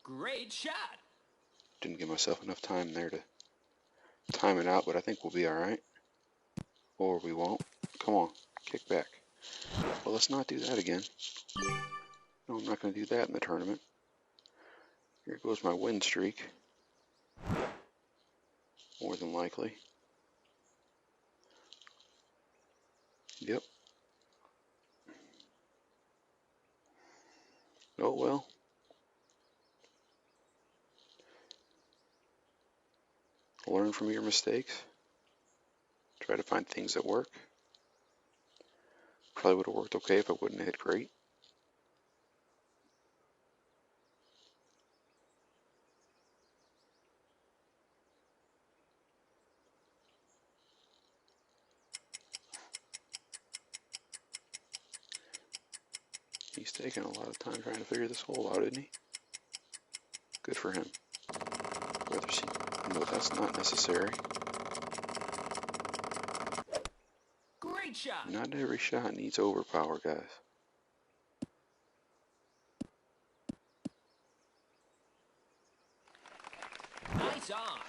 Great shot. Didn't give myself enough time there to time it out, but I think we'll be alright. Or we won't. Come on, kick back. Well, let's not do that again. No, I'm not going to do that in the tournament. Here goes my win streak. More than likely. Yep. Oh well. Learn from your mistakes. Try to find things that work. Probably would have worked okay if I wouldn't have hit great. He's taking a lot of time trying to figure this hole out, isn't he? Good for him. Whether she, no, that's not necessary. Great shot. Not every shot needs overpower, guys. Nice on.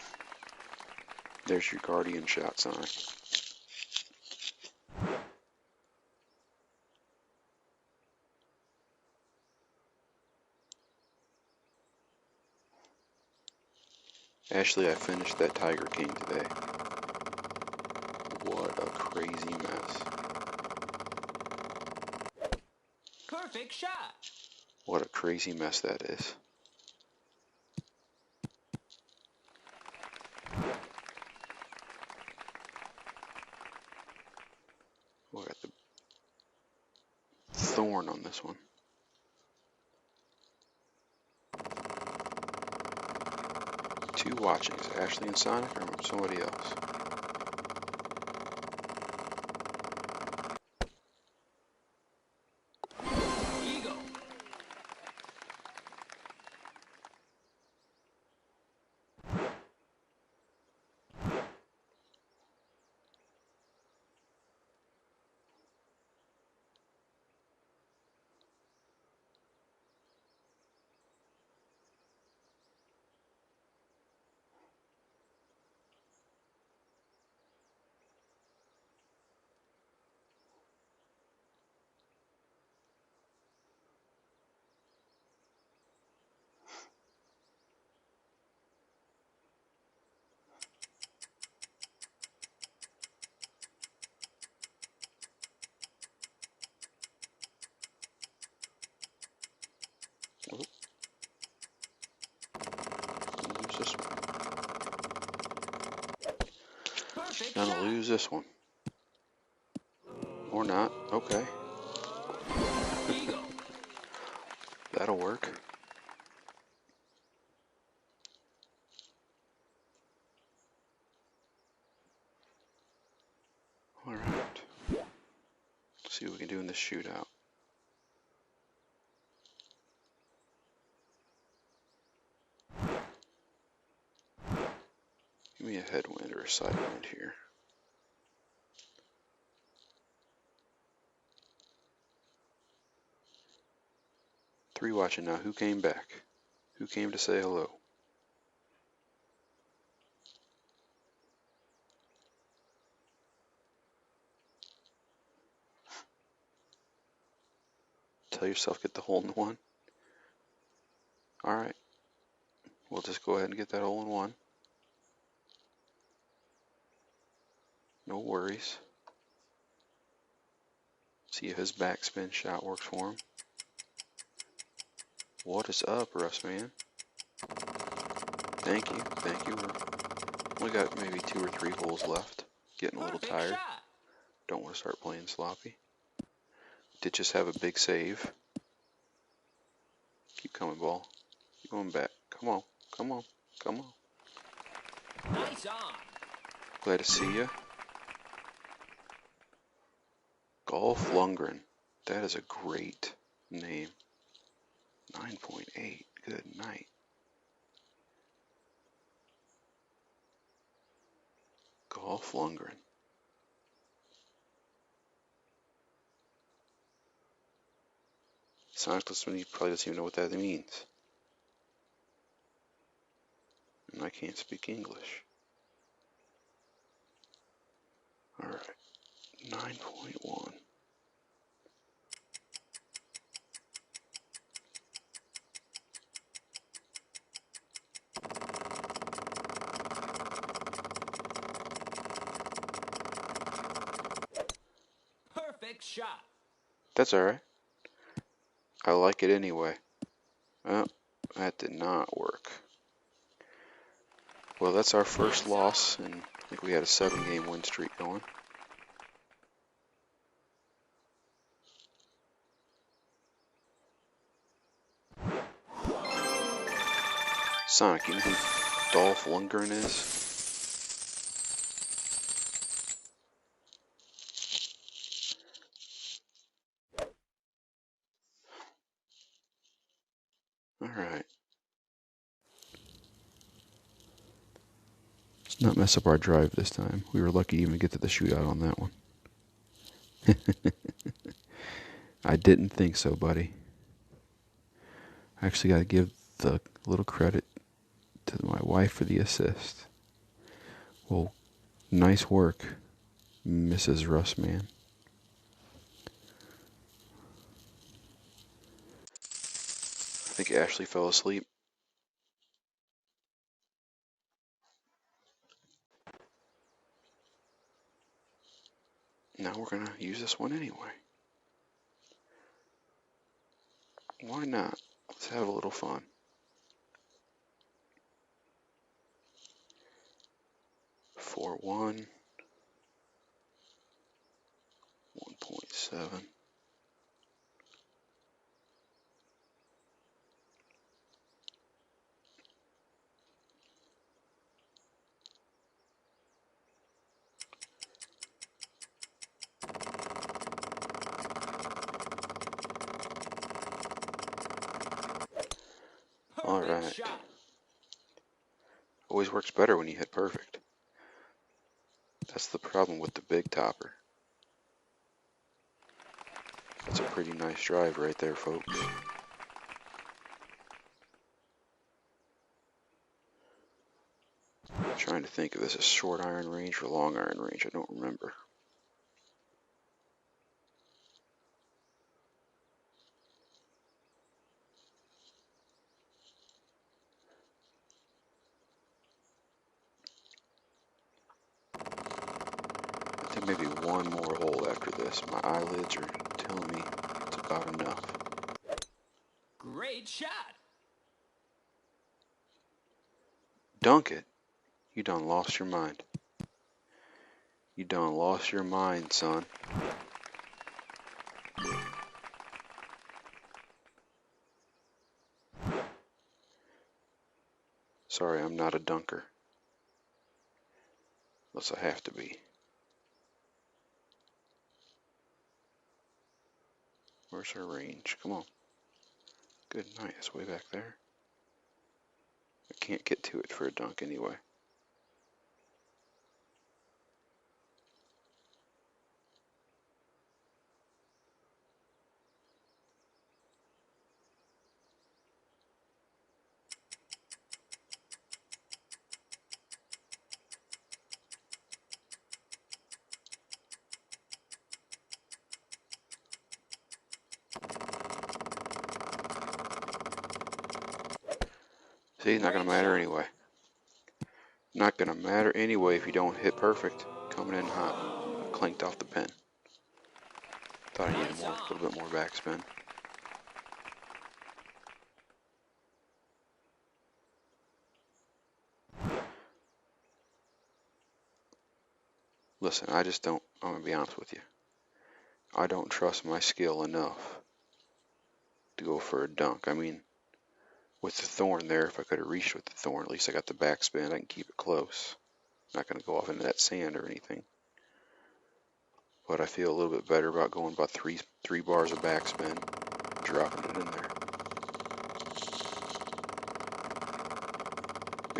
There's your guardian shot, Sonic. Ashley, I finished that Tiger King today. What a crazy mess. Perfect shot. What a crazy mess that is. We got the thorn on this one. Two watching. Is it Ashley and Sonic or somebody else? Eagle. Perfect Gonna shot. lose this one. Or not. Okay. Eagle. That'll work. Alright. Let's see what we can do in this shootout. Give me a headwind or a side wind here. Three watching now. Who came back? Who came to say hello? Tell yourself get the hole in one. Alright. We'll just go ahead and get that hole in one. No worries. See if his backspin shot works for him. What is up, Russ, man? Thank you. Thank you. We got maybe 2 or 3 holes left. Getting a little Perfect tired. shot. Don't want to start playing sloppy. Did just have a big save. Keep coming, ball. Keep going back. Come on. Come on. Come on. Nice on. Glad to see ya. Golf Lundgren. That is a great name. 9.8. Good night. Golf Lundgren. Sonic listener probably doesn't even know what that means. And I can't speak English. Alright. 9.1. Perfect shot. That's alright. I like it anyway. Well, that did not work. Well, that's our first loss, and I think we had a 7-game win streak going. Sonic, you know who Dolph Lundgren is? Alright. Let's not mess up our drive this time. We were lucky to even get to the shootout on that one. I didn't think so, buddy. I actually got to give the little credit to my wife for the assist. Well, nice work, Mrs. Russman. I think Ashley fell asleep. Now we're going to use this one anyway. Why not? Let's have a little fun. 4-1. 1.7. All Perfect right. shot. Always works better when you hit perfect. That's the problem with the big topper. That's a pretty nice drive right there, folks. I'm trying to think if this is short iron range or long iron range. I don't remember. I think maybe one more hole after this. My eyelids are telling me it's about enough. Great shot. Dunk it. You done lost your mind. You done lost your mind, son. Sorry, I'm not a dunker. Unless I have to be. Where's our range? Come on. Good night. It's way back there. I can't get to it for a dunk anyway. See, not gonna matter anyway. Not gonna matter anyway if you don't hit perfect. Coming in hot. Clanked off the pin. Thought I needed more, a little bit more backspin. Listen, I'm gonna be honest with you. I don't trust my skill enough to go for a dunk. I mean, with the thorn there, if I could have reached with the thorn, at least I got the backspin, I can keep it close. Not gonna go off into that sand or anything. But I feel a little bit better about going about three bars of backspin, dropping it in there.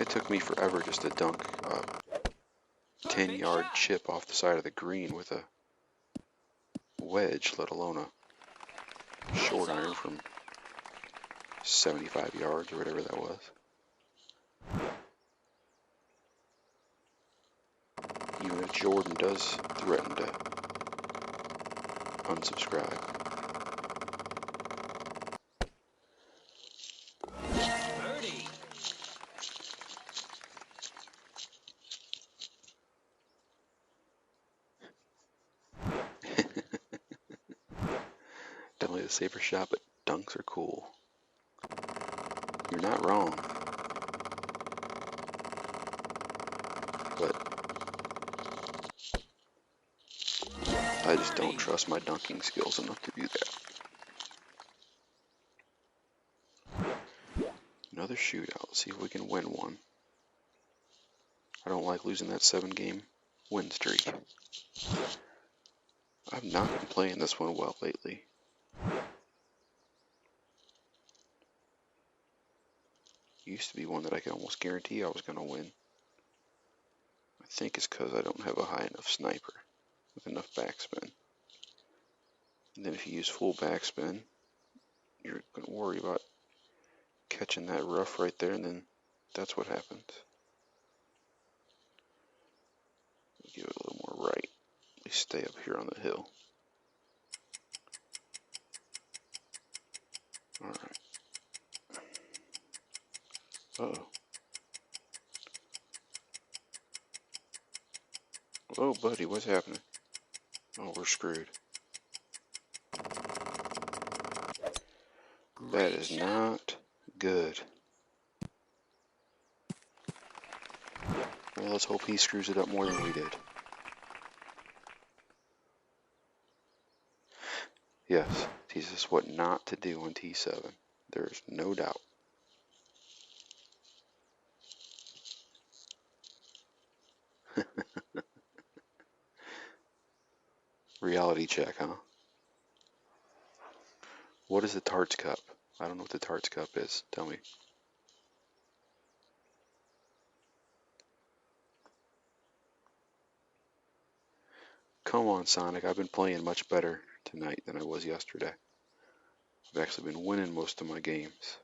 It took me forever just to dunk a 10-yard chip off the side of the green with a wedge, let alone a short iron from 75 yards or whatever that was. Even if Jordan does threaten to unsubscribe. Birdie. Definitely the safer shot, but dunks are cool. You're not wrong. But I just don't trust my dunking skills enough to do that. Another shootout. Let's see if we can win one. I don't like losing that 7-game win streak. I've not been playing this one well lately. Used to be one that I could almost guarantee I was going to win. I think it's because I don't have a high enough sniper with enough backspin. And then if you use full backspin, you're going to worry about catching that rough right there, and then that's what happens. Give it a little more right. At least stay up here on the hill. Alright. Uh-oh. Whoa, buddy, what's happening? Oh, we're screwed. That is not good. Well, let's hope he screws it up more than we did. Yes, teaches us what not to do on T7. There's no doubt. Reality check, huh? What is the Tarts Cup? I don't know what the Tarts Cup is. Tell me. Come on, Sonic. I've been playing much better tonight than I was yesterday. I've actually been winning most of my games.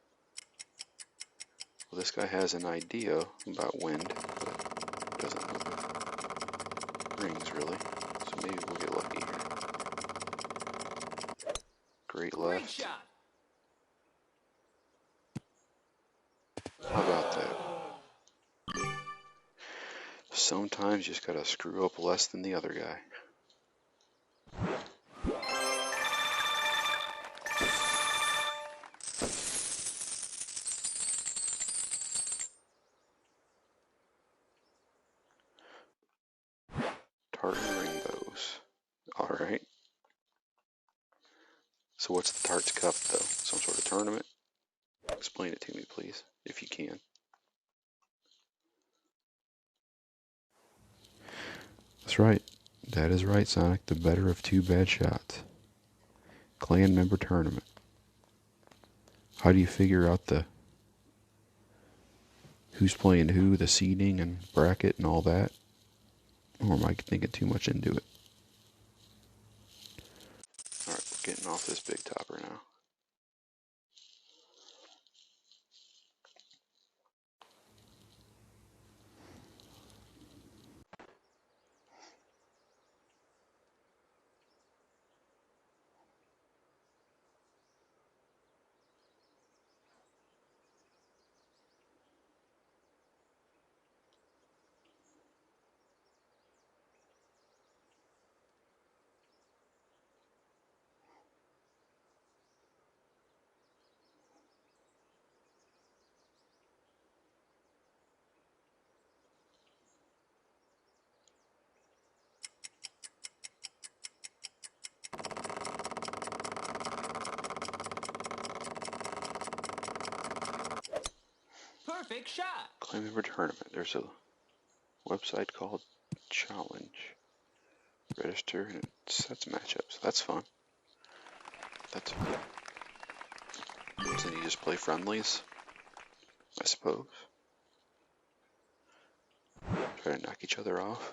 Well, this guy has an idea about wind, but doesn't know the rings, really. So maybe we'll get lucky here. Great left. How about that? Sometimes you just gotta screw up less than the other guy. Tartan What's the Tarts Cup, though? Some sort of tournament? Explain it to me, please, if you can. That's right. That is right, Sonic. The better of two bad shots. Clan member tournament. How do you figure out the who's playing who, the seeding and bracket and all that? Or am I thinking too much into it? Alright, we're getting off this big topper now. Perfect shot. Clan member tournament. There's a website called Challenge. Register and it sets matchups. That's fun. That's fun. So you just play friendlies, I suppose. Try to knock each other off.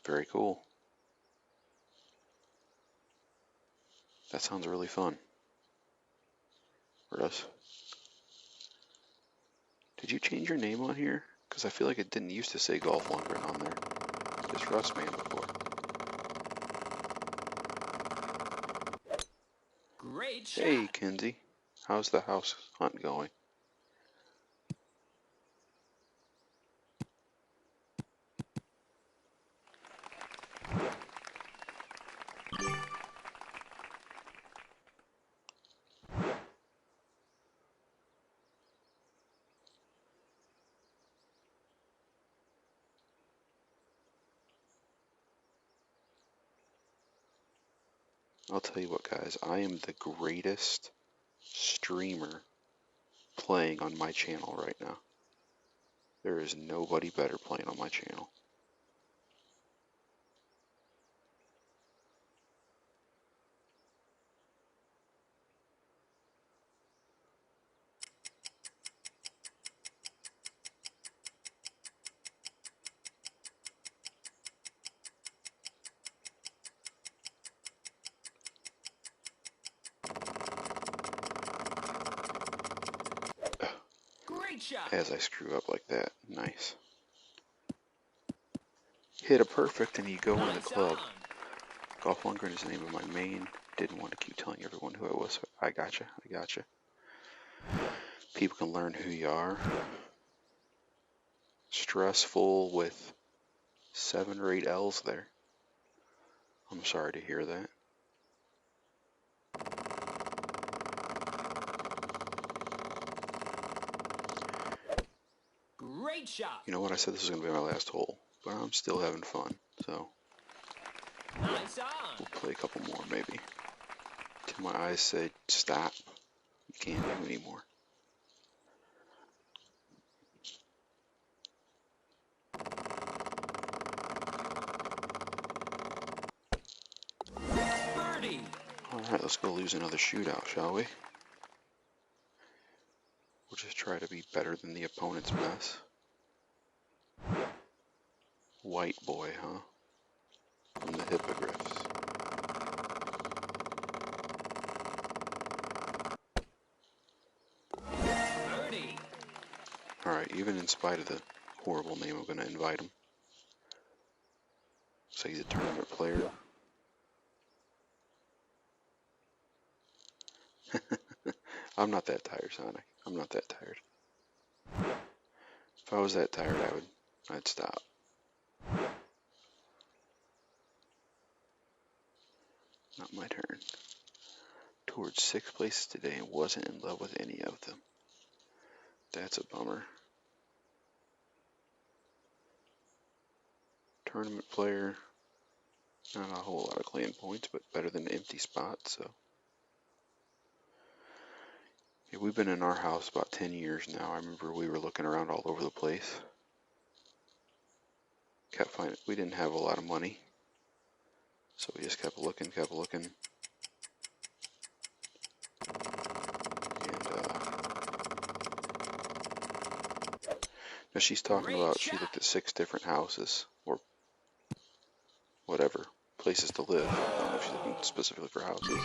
Very cool. That sounds really fun. Russ, did you change your name on here? Because I feel like it didn't used to say Golf Lundgren on there. Just Russ Man before. Great shot. Hey, Kinsey. How's the house hunt going? I'll tell you what, guys. I am the greatest streamer playing on my channel right now. There is nobody better playing on my channel. Great shot. As I screw up like that. Nice. Hit a perfect and you go in the club. Golf Lundgren is the name of my main. Didn't want to keep telling everyone who I was. So I gotcha. I gotcha. People can learn who you are. Stressful with 7 or 8 L's there. I'm sorry to hear that. Great shot. You know what? I said this was going to be my last hole, but I'm still having fun. So Nice on. we'll play a couple more maybe. Till my eyes say stop. You can't do anymore. Birdie. Alright, let's go lose another shootout, shall we? We'll just try to be better than the opponent's mess. White boy, huh? From the Hippogriffs. Birdie. Alright, even in spite of the horrible name, I'm going to invite him. So he's a tournament player. I'm not that tired, Sonic. I'm not that tired. If I was that tired, I'd stop. Not my turn. Toured 6 places today and wasn't in love with any of them. That's a bummer. Tournament player. Not a whole lot of clan points, but better than an empty spot, so. Yeah, we've been in our house about 10 years now. I remember we were looking around all over the place. Kept finding, we didn't have a lot of money, so we just kept looking. And now she's talking Great about she shot. looked at 6 different houses, or whatever, places to live. I don't know if she's looking specifically for houses.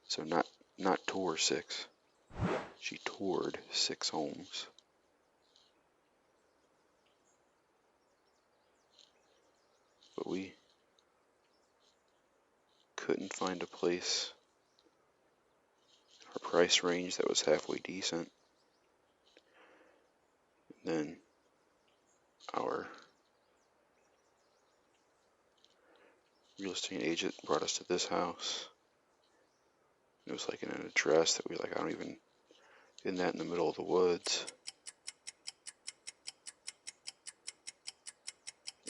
So not tour 6. She toured 6 homes. But we couldn't find a place in our price range that was halfway decent. And then our real estate agent brought us to this house. It was like in an address that we like, I don't even, in that in the middle of the woods.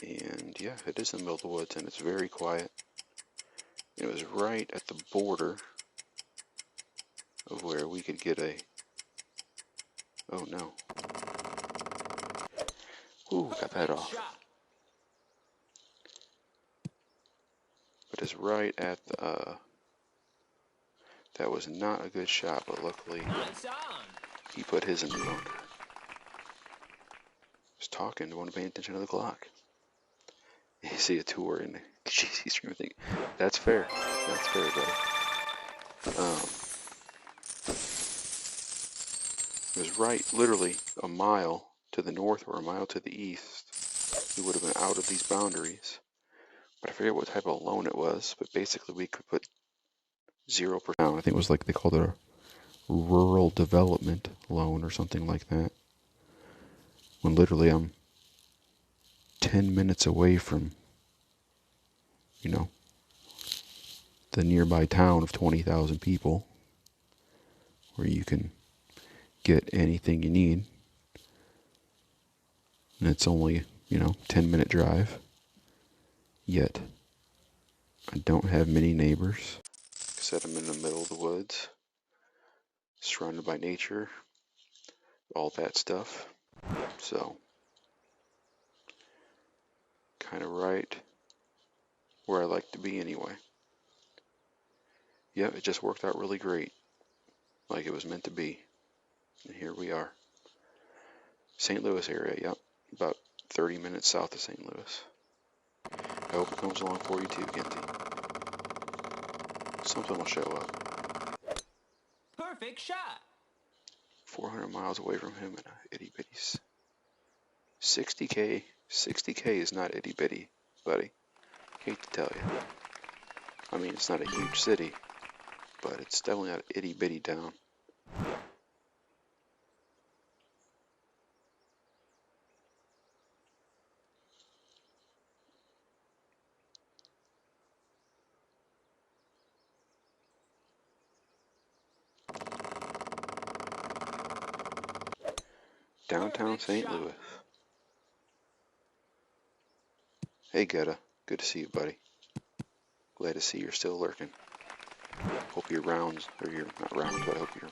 And yeah, it is in the middle of the woods and it's very quiet. It was right at the border of where we could get a, oh no. Ooh, got that Perfect off. shot. But it's right at the, that was not a good shot, but luckily Nice on. he put his in the bunker. Just talking, don't want to pay attention to the clock. You see a tour and he's thinking, that's fair. That's fair, buddy. It was right, literally, a mile to the north or a mile to the east. We would have been out of these boundaries. But I forget what type of loan it was, but basically we could put 0%. I think it was like they called it a rural development loan or something like that. When literally I'm 10 minutes away from, you know, the nearby town of 20,000 people where you can get anything you need. And it's only, 10-minute drive. Yet, I don't have many neighbors. Like I said, I'm in the middle of the woods, surrounded by nature, all that stuff. So, kind of right where I like to be anyway. Yep, it just worked out really great, like it was meant to be. And here we are. St. Louis area, yep, about 30 minutes south of St. Louis. I hope it comes along for you too, Kenty. Something will show up. Perfect shot. 400 miles away from him in a itty bitty 60K. 60K is not itty bitty, buddy. Hate to tell you. I mean, it's not a huge city, but it's definitely not an itty bitty town. Downtown Perfect St. shot. Louis. Hey, Getta. Good to see you, buddy. Glad to see you're still lurking. Hope your rounds, or your, not rounds, but I hope you're,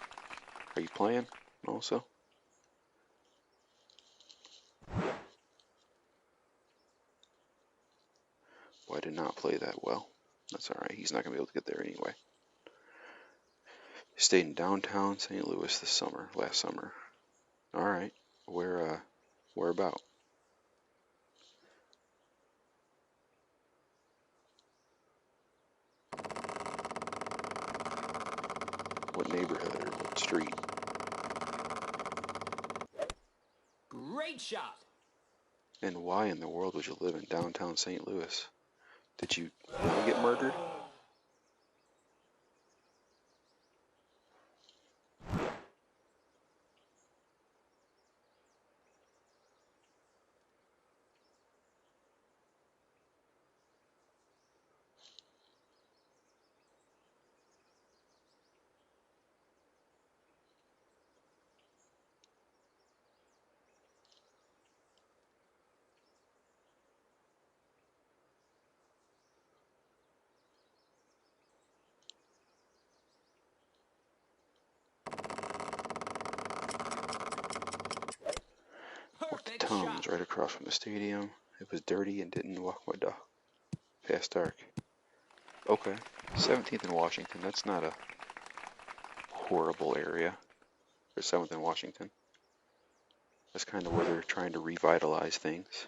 are you playing also? Well, I did not play that well. That's alright, he's not going to be able to get there anyway. Stayed in downtown St. Louis this summer, last summer. Alright, where about? What neighborhood or what street? Great shot. And why in the world would you live in downtown St. Louis? Did you want to get murdered? comes right across from the stadium. It was dirty and didn't walk my dog past dark. Okay, 17th and Washington. That's not a horrible area. Or 7th and Washington. That's kind of where they're trying to revitalize things.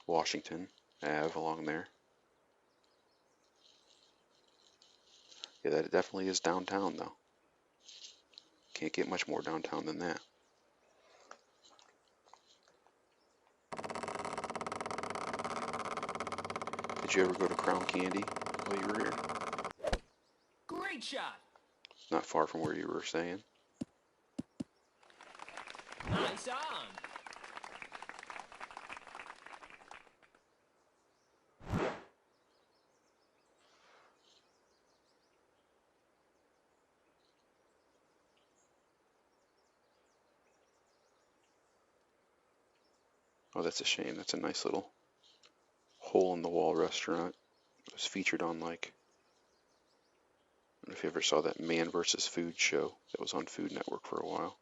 Washington Ave along there. Yeah, that definitely is downtown though. Can't get much more downtown than that. Did you ever go to Crown Candy while you were here? Great shot. Not far from where you were staying. Nice on. Oh, that's a shame. That's a nice little hole-in-the-wall restaurant. It was featured on, like, I don't know if you ever saw that Man vs. Food show that was on Food Network for a while.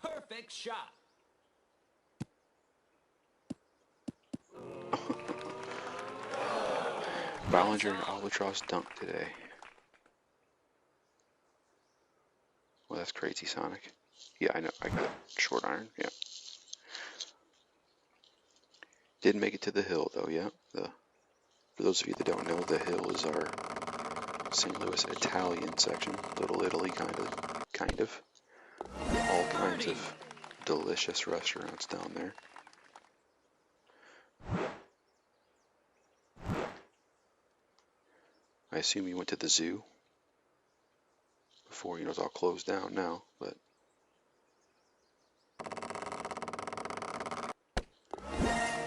Perfect shot. Ballinger and Albatross dunked today. Well, that's crazy, Sonic. Yeah, I know. I got short iron. Yeah. Didn't make it to the hill, though, yeah. For those of you that don't know, the hill is our St. Louis Italian section. Little Italy, kind of. All kinds of delicious restaurants down there. I assume you went to the zoo before, it's all closed down now, but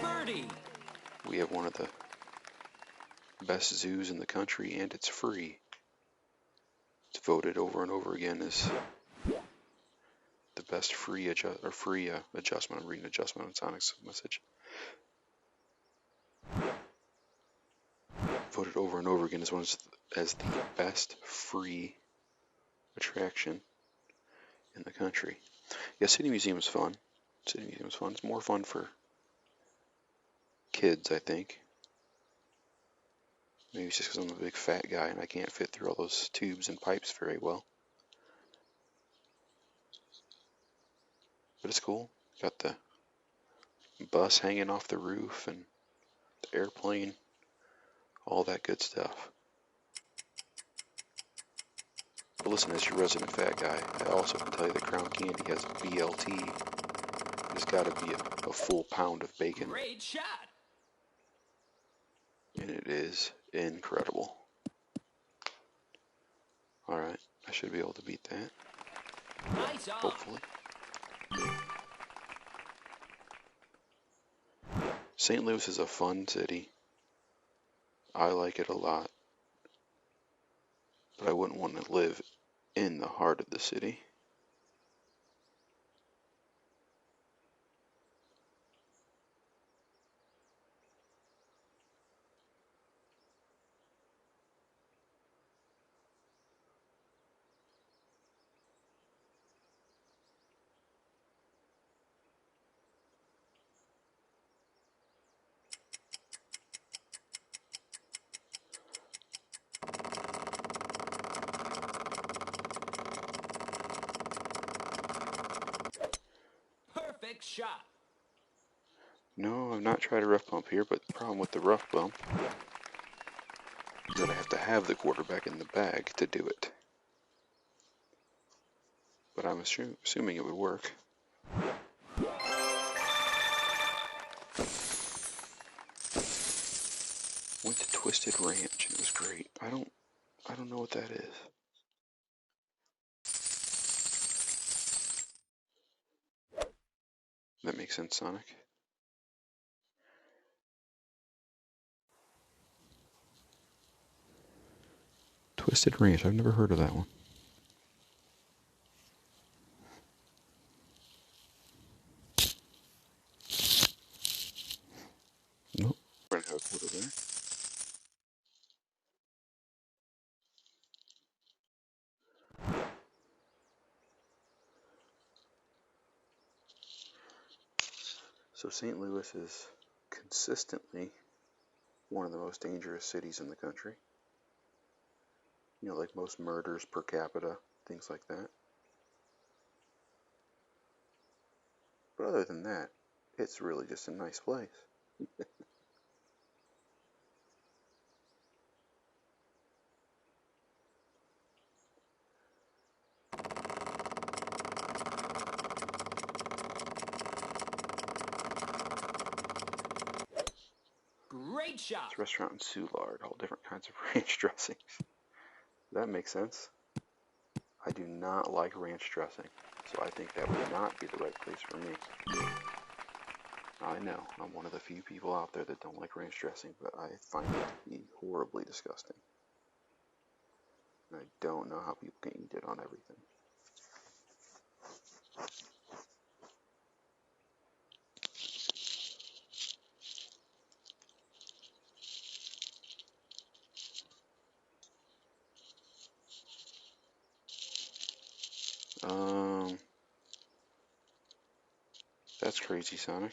Birdie. we have one of the best zoos in the country, and it's free. It's voted over and over again as the best free adjustment. I'm reading adjustment on Sonic's message. Voted over and over again as as the best free attraction in the country. Yeah, City Museum is fun. City Museum is fun. It's more fun for kids, I think. Maybe it's just because I'm a big fat guy and I can't fit through all those tubes and pipes very well. But it's cool. Got the bus hanging off the roof and the airplane, all that good stuff. But listen, as your resident fat guy, I also can tell you that Crown Candy has a BLT. It's got to be a full pound of bacon. Great shot. And it is incredible. Alright, I should be able to beat that. Nice on. Hopefully. St. Louis is a fun city. I like it a lot. But I wouldn't want to live in the heart of the city. Perfect shot. No, I've not tried a rough bump here, but the problem with the rough bump is that I have to have the quarterback in the bag to do it. But I'm assuming it would work. Went to Twisted Ranch and it was great. I don't know what that is. That makes sense, Sonic. Twisted Ranch. I've never heard of that one. Nope. We're gonna have a photo there. So St. Louis is consistently one of the most dangerous cities in the country. You know, like most murders per capita, things like that. But other than that, it's really just a nice place. Great shot. It's a restaurant in Soulard, all different kinds of ranch dressings. That makes sense. I do not like ranch dressing, so I think that would not be the right place for me. I know, I'm one of the few people out there that don't like ranch dressing, but I find it to be horribly disgusting. And I don't know how people can eat it on everything. That's crazy, Sonic.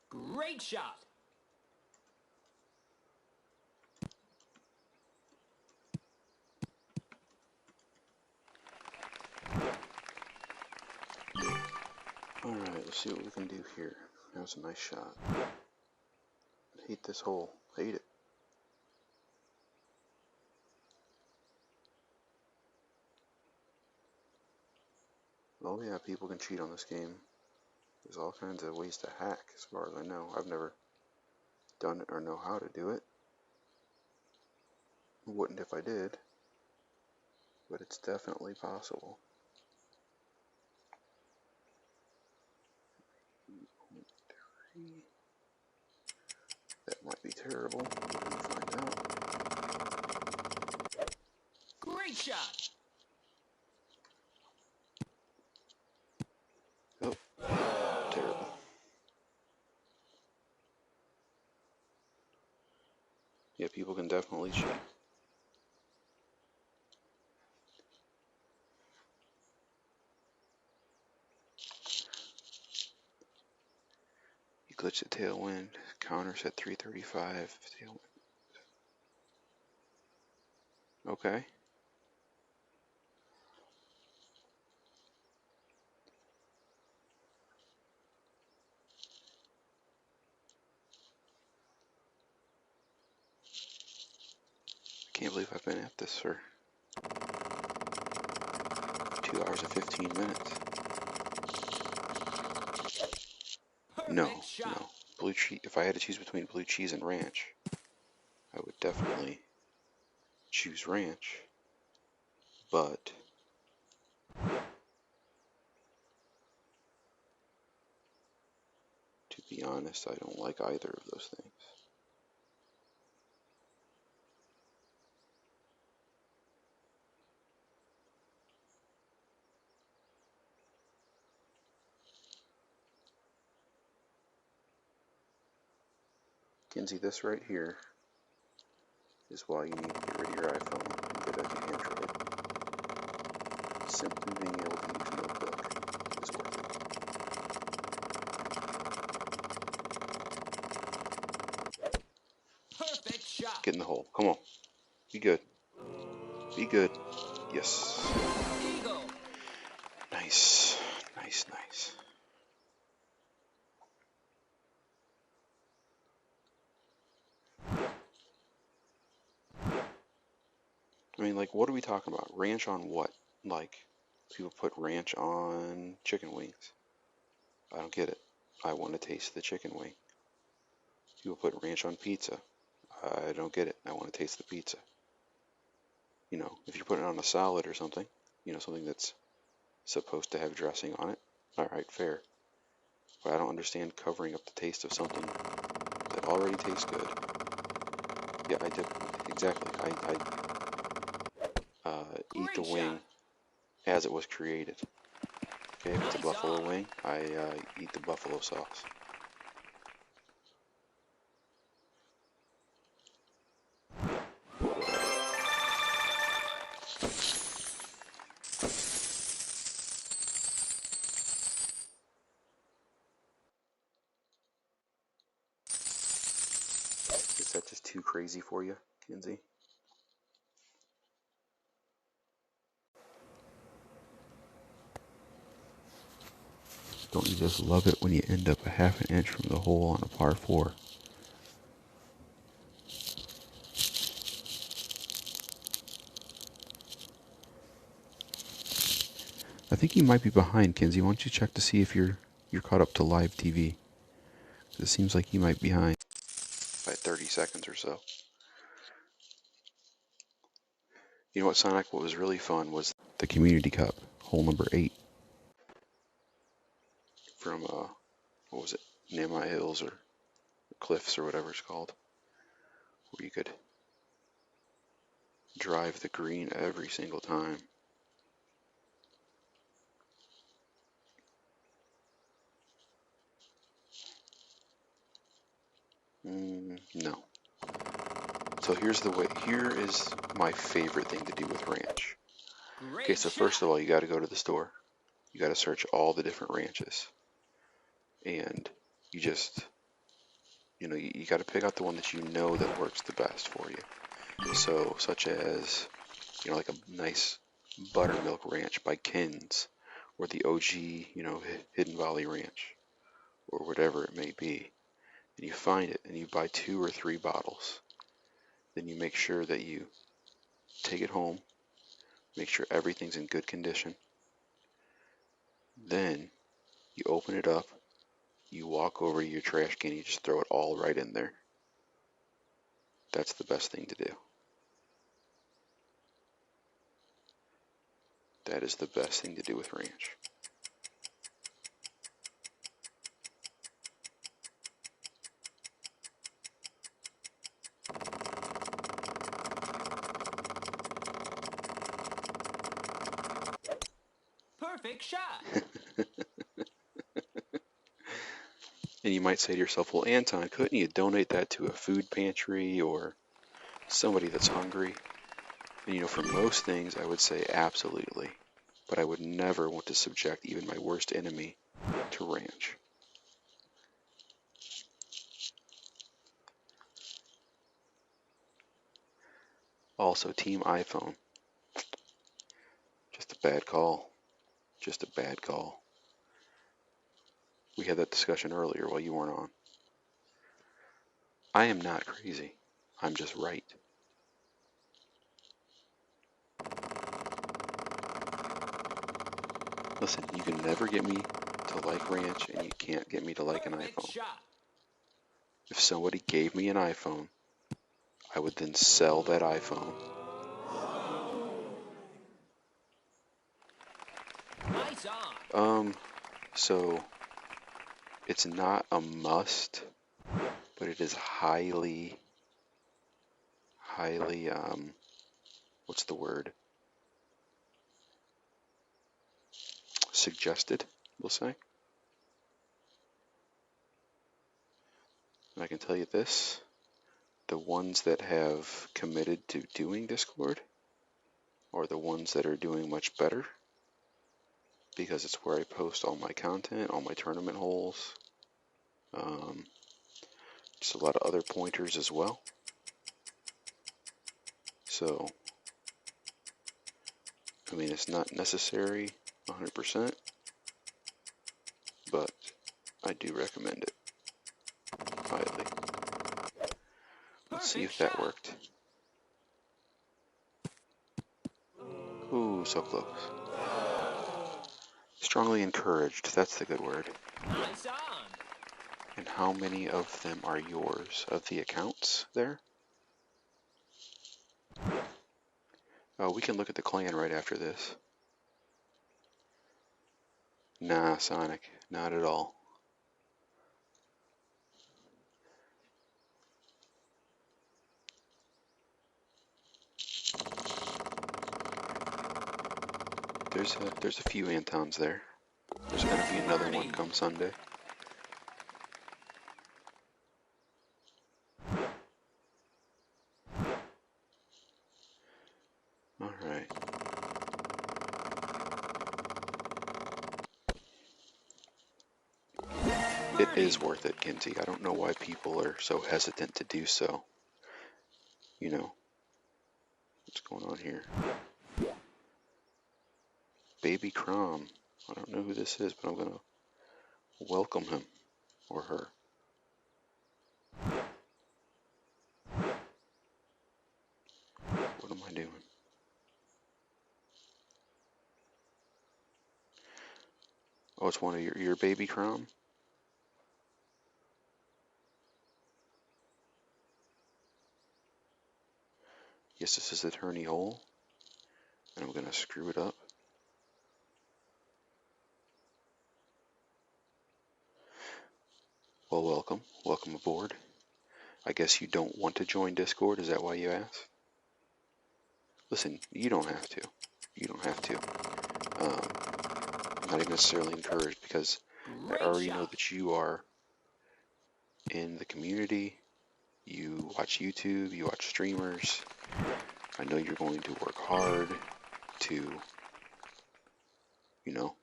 Great shot. Alright, let's see what we can do here. That was a nice shot. I hate this hole. Hate it. Oh yeah, people can cheat on this game. There's all kinds of ways to hack, as far as I know. I've never done it or know how to do it. Wouldn't if I did. But it's definitely possible. That might be terrible. We're gonna find out. Great shot. Oh, terrible. Yeah, people can definitely cheat. You glitch the tailwind. Counter set 335. Tailwind. Okay. I can't believe I've been at this for 2 hours and 15 minutes. No, Perfect shot. no. Blue cheese. If I had to choose between blue cheese and ranch, I would definitely choose ranch. But to be honest, I don't like either of those things. Kinsey, this right here is why you need to get rid of your iPhone and get an Android. Simply being able to use Notebook is worth it. Perfect shot. Get in the hole. Come on. Be good. Be good. Yes. Eagle. Nice. Nice, nice. I mean, like, what are we talking about? Ranch on what? Like, people put ranch on chicken wings. I don't get it. I want to taste the chicken wing. People put ranch on pizza. I don't get it. I want to taste the pizza. You know, if you're putting it on a salad or something, you know, something that's supposed to have dressing on it. Alright, fair. But I don't understand covering up the taste of something that already tastes good. Yeah, I did. Exactly. I eat the wing as it was created. Okay, if it's a buffalo wing, I eat the buffalo sauce. Is that just too crazy for you, Kinsey? Don't you just love it when you end up a half an inch from the hole on a par 4? I think you might be behind, Kinsey. Why don't you check to see if you're caught up to live TV? It seems like you might be behind by 30 seconds or so. You know what, Sonic? What was really fun was the Community Cup, hole number 8 from what was it, Nehemiah Hills or Cliffs or whatever it's called, where you could drive the green every single time. No. So here is my favorite thing to do with ranch. Okay, so first of all, you got to go to the store. You got to search all the different ranches. And you just, you got to pick out the one that you know that works the best for you. So, such as, like a nice buttermilk ranch by Ken's, or the OG, Hidden Valley Ranch, or whatever it may be. And you find it, and you buy 2 or 3 bottles. Then you make sure that you take it home, make sure everything's in good condition. Then you open it up, you walk over to your trash can, you just throw it all right in there. That's the best thing to do. That is the best thing to do with ranch. Perfect shot. And you might say to yourself, well, Anton, couldn't you donate that to a food pantry or somebody that's hungry? And for most things, I would say absolutely. But I would never want to subject even my worst enemy to ranch. Also, Team iPhone. Just a bad call. Just a bad call. We had that discussion earlier while you weren't on. I am not crazy. I'm just right. Listen, you can never get me to like ranch, and you can't get me to like an iPhone. If somebody gave me an iPhone, I would then sell that iPhone. Nice on. So it's not a must, but it is highly, what's the word? Suggested, we'll say. And I can tell you this, the ones that have committed to doing Discord are the ones that are doing much better, because it's where I post all my content, all my tournament holes, just a lot of other pointers as well. So, I mean, it's not necessary 100%, but I do recommend it highly. Let's see if that worked. Ooh, so close. Strongly encouraged, that's the good word. Nice on. And how many of them are yours, of the accounts there? We can look at the clan right after this. Nah, Sonic, not at all. There's a few Antons there. There's gonna be another one come Sunday. Alright. It is worth it, Kinsey. I don't know why people are so hesitant to do so. You know, what's going on here? Baby Crom. I don't know who this is, but I'm gonna welcome him or her. What am I doing? Oh, it's one of your Baby Crom? Yes, this is Attorney Hole, and I'm gonna screw it up. Well, welcome aboard. I guess you don't want to join Discord, is that why you asked? Listen, you don't have to. You don't have to. Not even necessarily encouraged, because I already know that you are in the community. You watch YouTube, you watch streamers. I know you're going to work hard to, you know,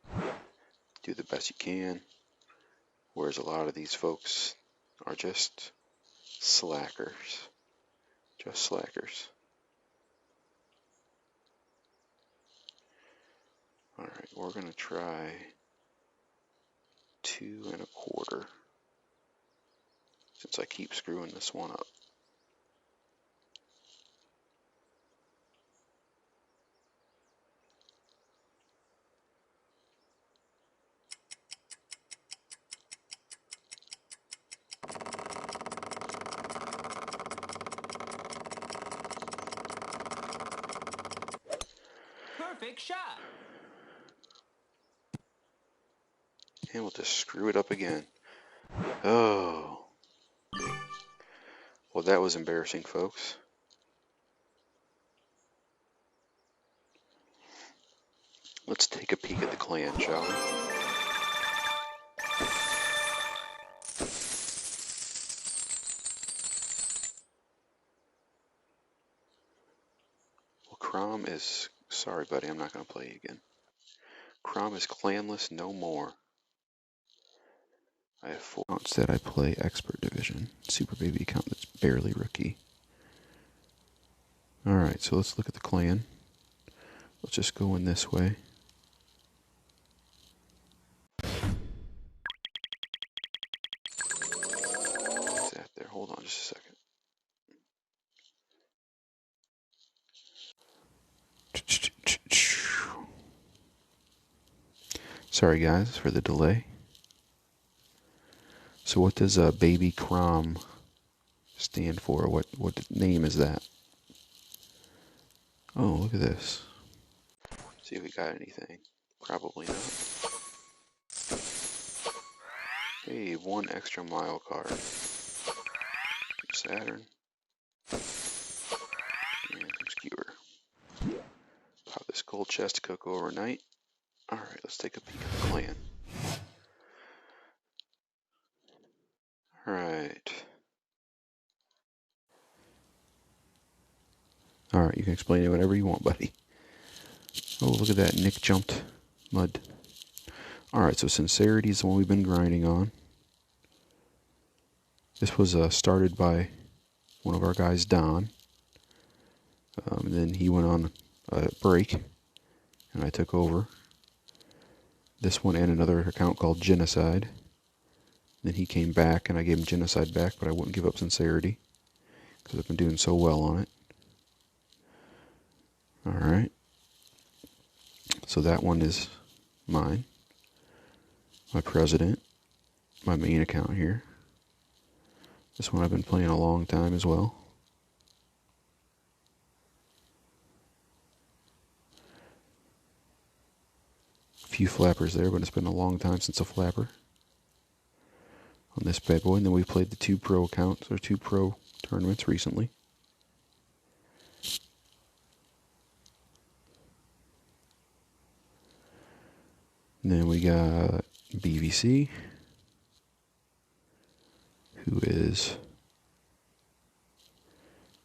do the best you can. Whereas a lot of these folks are just slackers. Just slackers. Alright, we're going to try 2 1/4. Since I keep screwing this one up. Perfect shot. And we'll just screw it up again. Oh. Well, that was embarrassing, folks. Let's take a peek at the clan, shall we? Well, Crom is... Sorry, buddy, I'm not going to play you again. Crom is clanless no more. I have 4 accounts that I play Expert Division. Super Baby account that's barely rookie. Alright, so let's look at the clan. Let's just go in this way. What's that there? Hold on just a second. Sorry guys for the delay. So what does Baby Crom stand for? What name is that? Oh, look at this. See if we got anything. Probably not. Hey, 1 extra mile card. Saturn. And some skewer. Pop this gold chest to cook overnight. Alright, let's take a peek at the clan. Alright. Alright, you can explain it whatever you want, buddy. Oh, look at that. Nick jumped mud. Alright, so Sincerity is the one we've been grinding on. This was started by one of our guys, Don. And then he went on a break, and I took over. This one and another account called Genocide. Then he came back, and I gave him Genocide back, but I wouldn't give up Sincerity, because I've been doing so well on it. Alright. So that one is mine. My president. My main account here. This one I've been playing a long time as well. few flappers there, but it's been a long time since a flapper on this bad boy. And then we played the 2 pro accounts, or 2 pro tournaments recently. And then we got BVC, who is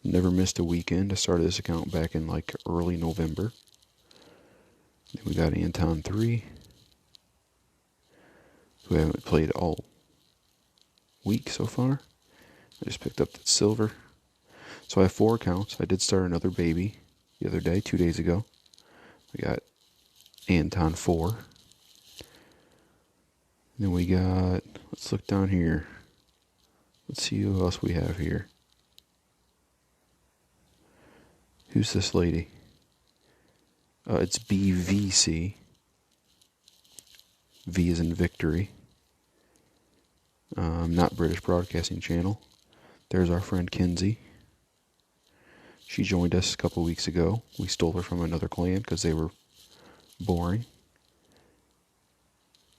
never missed a weekend. I started this account back in like early November. Then we got Anton 3, who I haven't played all week so far. I just picked up that silver. So I have 4 accounts. I did start another baby the other day, 2 days ago. We got Anton 4. Then we got, let's look down here. Let's see who else we have here. Who's this lady? It's BVC. V is in victory. Not British Broadcasting Channel. There's our friend Kinsey. She joined us a couple weeks ago. We stole her from another clan because they were boring.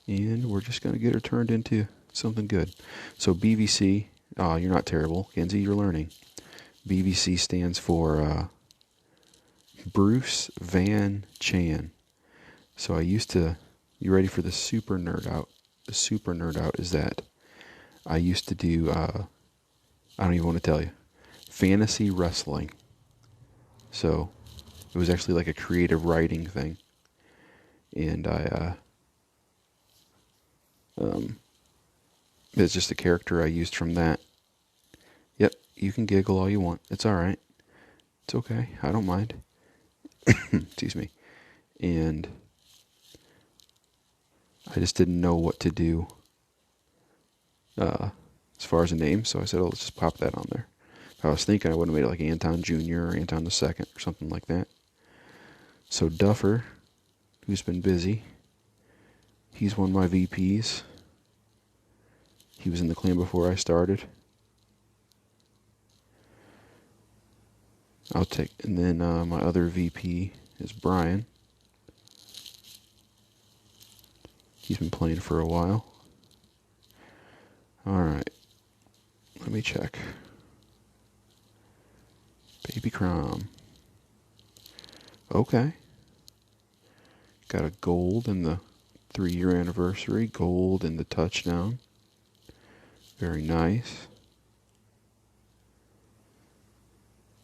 And we're just going to get her turned into something good. So BVC, you're not terrible. Kinsey, you're learning. BVC stands for Bruce Van Chan. So I used to, you ready for the super nerd out? The super nerd out is that I used to do, I don't even want to tell you, fantasy wrestling. So it was actually like a creative writing thing. And it's just a character I used from that. Yep, you can giggle all you want. It's alright. It's okay. I don't mind. Excuse me. And I just didn't know what to do as far as a name, so I said, oh, let's just pop that on there. I was thinking I would have made it like Anton Jr. or Anton II or something like that. So Duffer, who's been busy, he's one of my VPs. He was in the clan before I started. And then my other VP is Brian. He's been playing for a while. Alright, let me check. Baby Crom. Okay. Got a gold in the 3-year anniversary, gold in the touchdown. Very nice.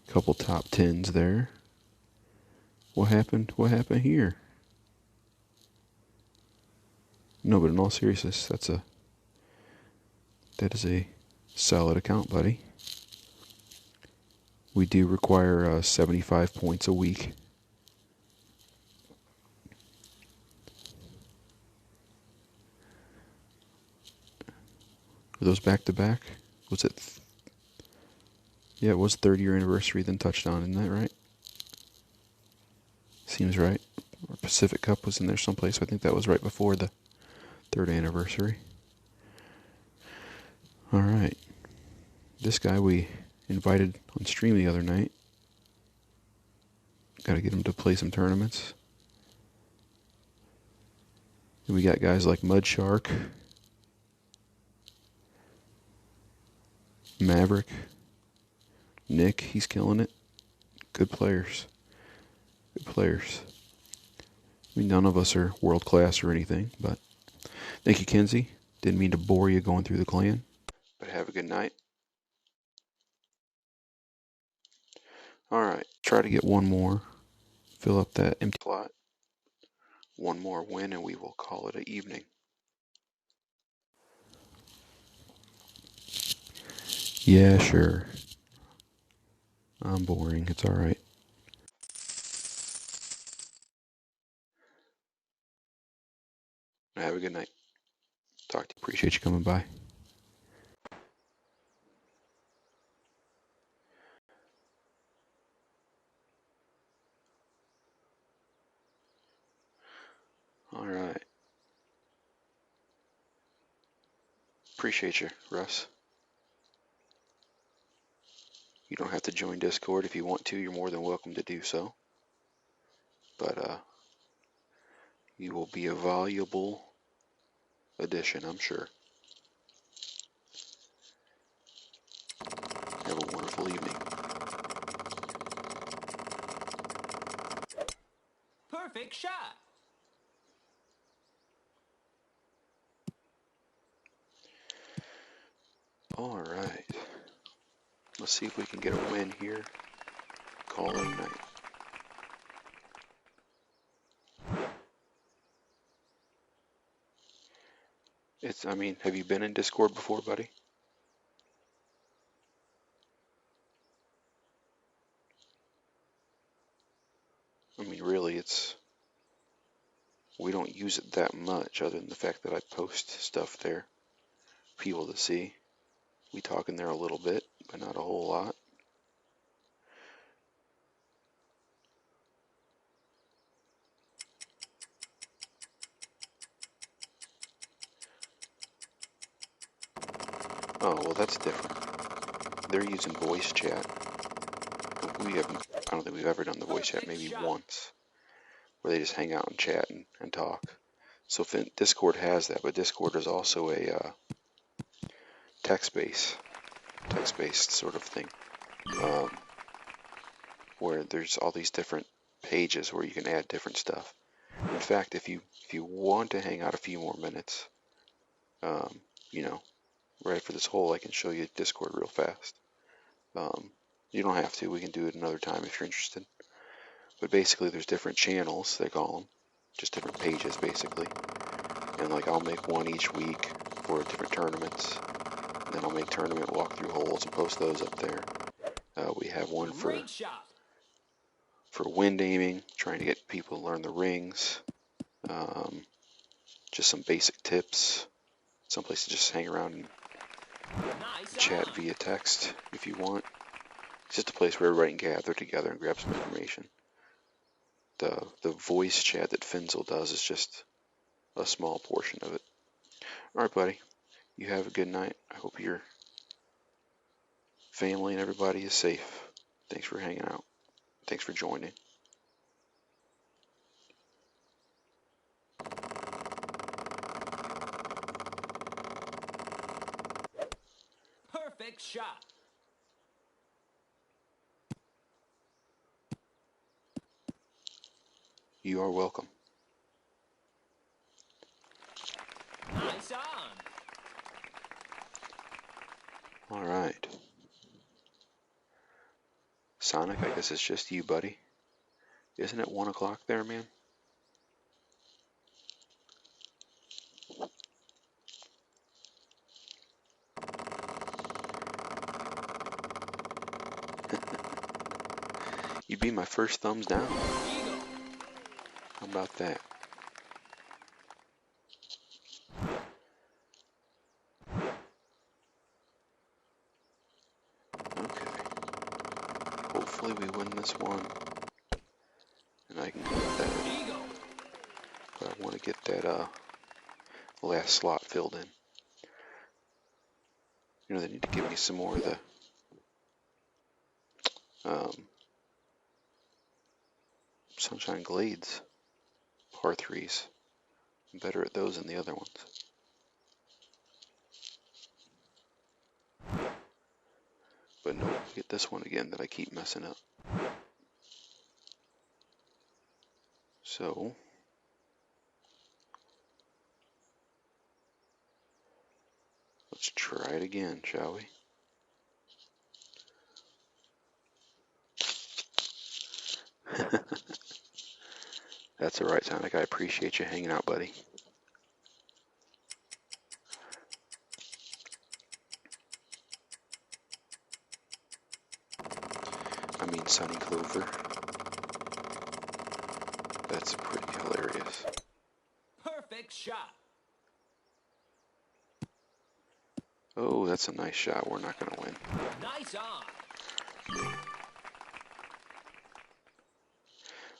Couple top 10s there. What happened? What happened here? No, but in all seriousness, that is a solid account, buddy. We do require 75 points a week. Were those back to back? Was it? Yeah, it was 30-year anniversary, then touchdown, isn't that right? Seems right. Or Pacific Cup was in there someplace. I think that was right before the 3rd anniversary. Alright. This guy we invited on stream the other night. Gotta get him to play some tournaments. And we got guys like Mud Shark, Maverick, Nick, he's killing it. Good players. Good players. I mean, none of us are world class or anything, but thank you, Kenzie. Didn't mean to bore you going through the clan, but have a good night. Alright, try to get one more. Fill up that empty slot. One more win and we will call it an evening. Yeah, sure. I'm boring. It's alright. Have a good night. Talk to you. Appreciate you coming by. Alright. Appreciate you, Russ. You don't have to join Discord if you want to. You're more than welcome to do so. But, You will be a valuable addition, I'm sure. Have a wonderful evening. Perfect shot. Alright. Let's see if we can get a win here. Call it a night. I mean, have you been in Discord before, buddy? I mean, really, we don't use it that much other than the fact that I post stuff there for people to see. We talk in there a little bit, but not a whole lot. Oh, well, that's different. They're using voice chat. I don't think we've ever done the voice chat, maybe once, where they just hang out and chat and talk. So Discord has that, but Discord is also a text-based sort of thing, where there's all these different pages where you can add different stuff. In fact, if you want to hang out a few more minutes, you know, right after this hole, I can show you Discord real fast. You don't have to. We can do it another time if you're interested. But basically, there's different channels, they call them. Just different pages, basically. And, like, I'll make one each week for different tournaments. And then I'll make tournament walkthrough holes and post those up there. We have one for wind aiming, trying to get people to learn the rings. Just some basic tips. Some place to just hang around and chat via text if you want. It's just a place where everybody can gather together and grab some information. The voice chat that Finzel does is just a small portion of it. Alright, buddy. You have a good night. I hope your family and everybody is safe. Thanks for hanging out. Thanks for joining. Perfect shot. You are welcome. Nice on. Alright. Sonic, I guess it's just you, buddy. Isn't it 1 o'clock there, man? You'd be my first thumbs down. How about that? Okay. Hopefully we win this one. And I can get that. But I want to get that last slot filled in. You know, they need to give me some more of the Sunshine Glades par 3s. I'm better at those than the other ones. But no, get this one again that I keep messing up. So, let's try it again, shall we? That's alright, Sonic. I appreciate you hanging out, buddy. I mean, Sunny Clover. That's pretty hilarious. Perfect shot. Oh, that's a nice shot. We're not going to win. Nice on.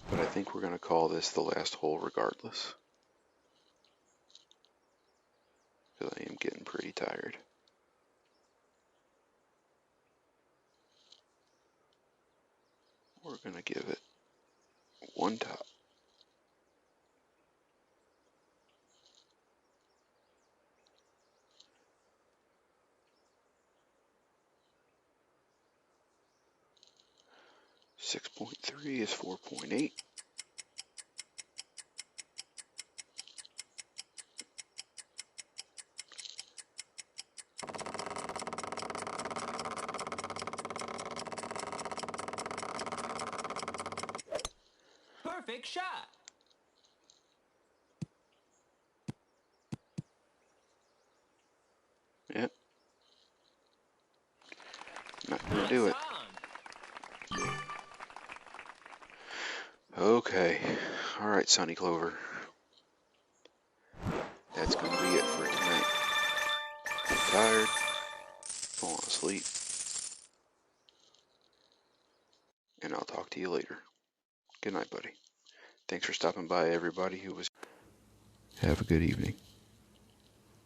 But I think we're going to call this the last hole regardless. Because I am getting pretty tired. We're going to give it one top. 6.3 is 4.8. Perfect shot. Yep. Not gonna Nice do it. on. Okay. Alright, Sunny Clover. That's gonna be it for tonight. I'm tired. Falling asleep. And I'll talk to you later. Good night, buddy. Thanks for stopping by, everybody who was. Have a good evening.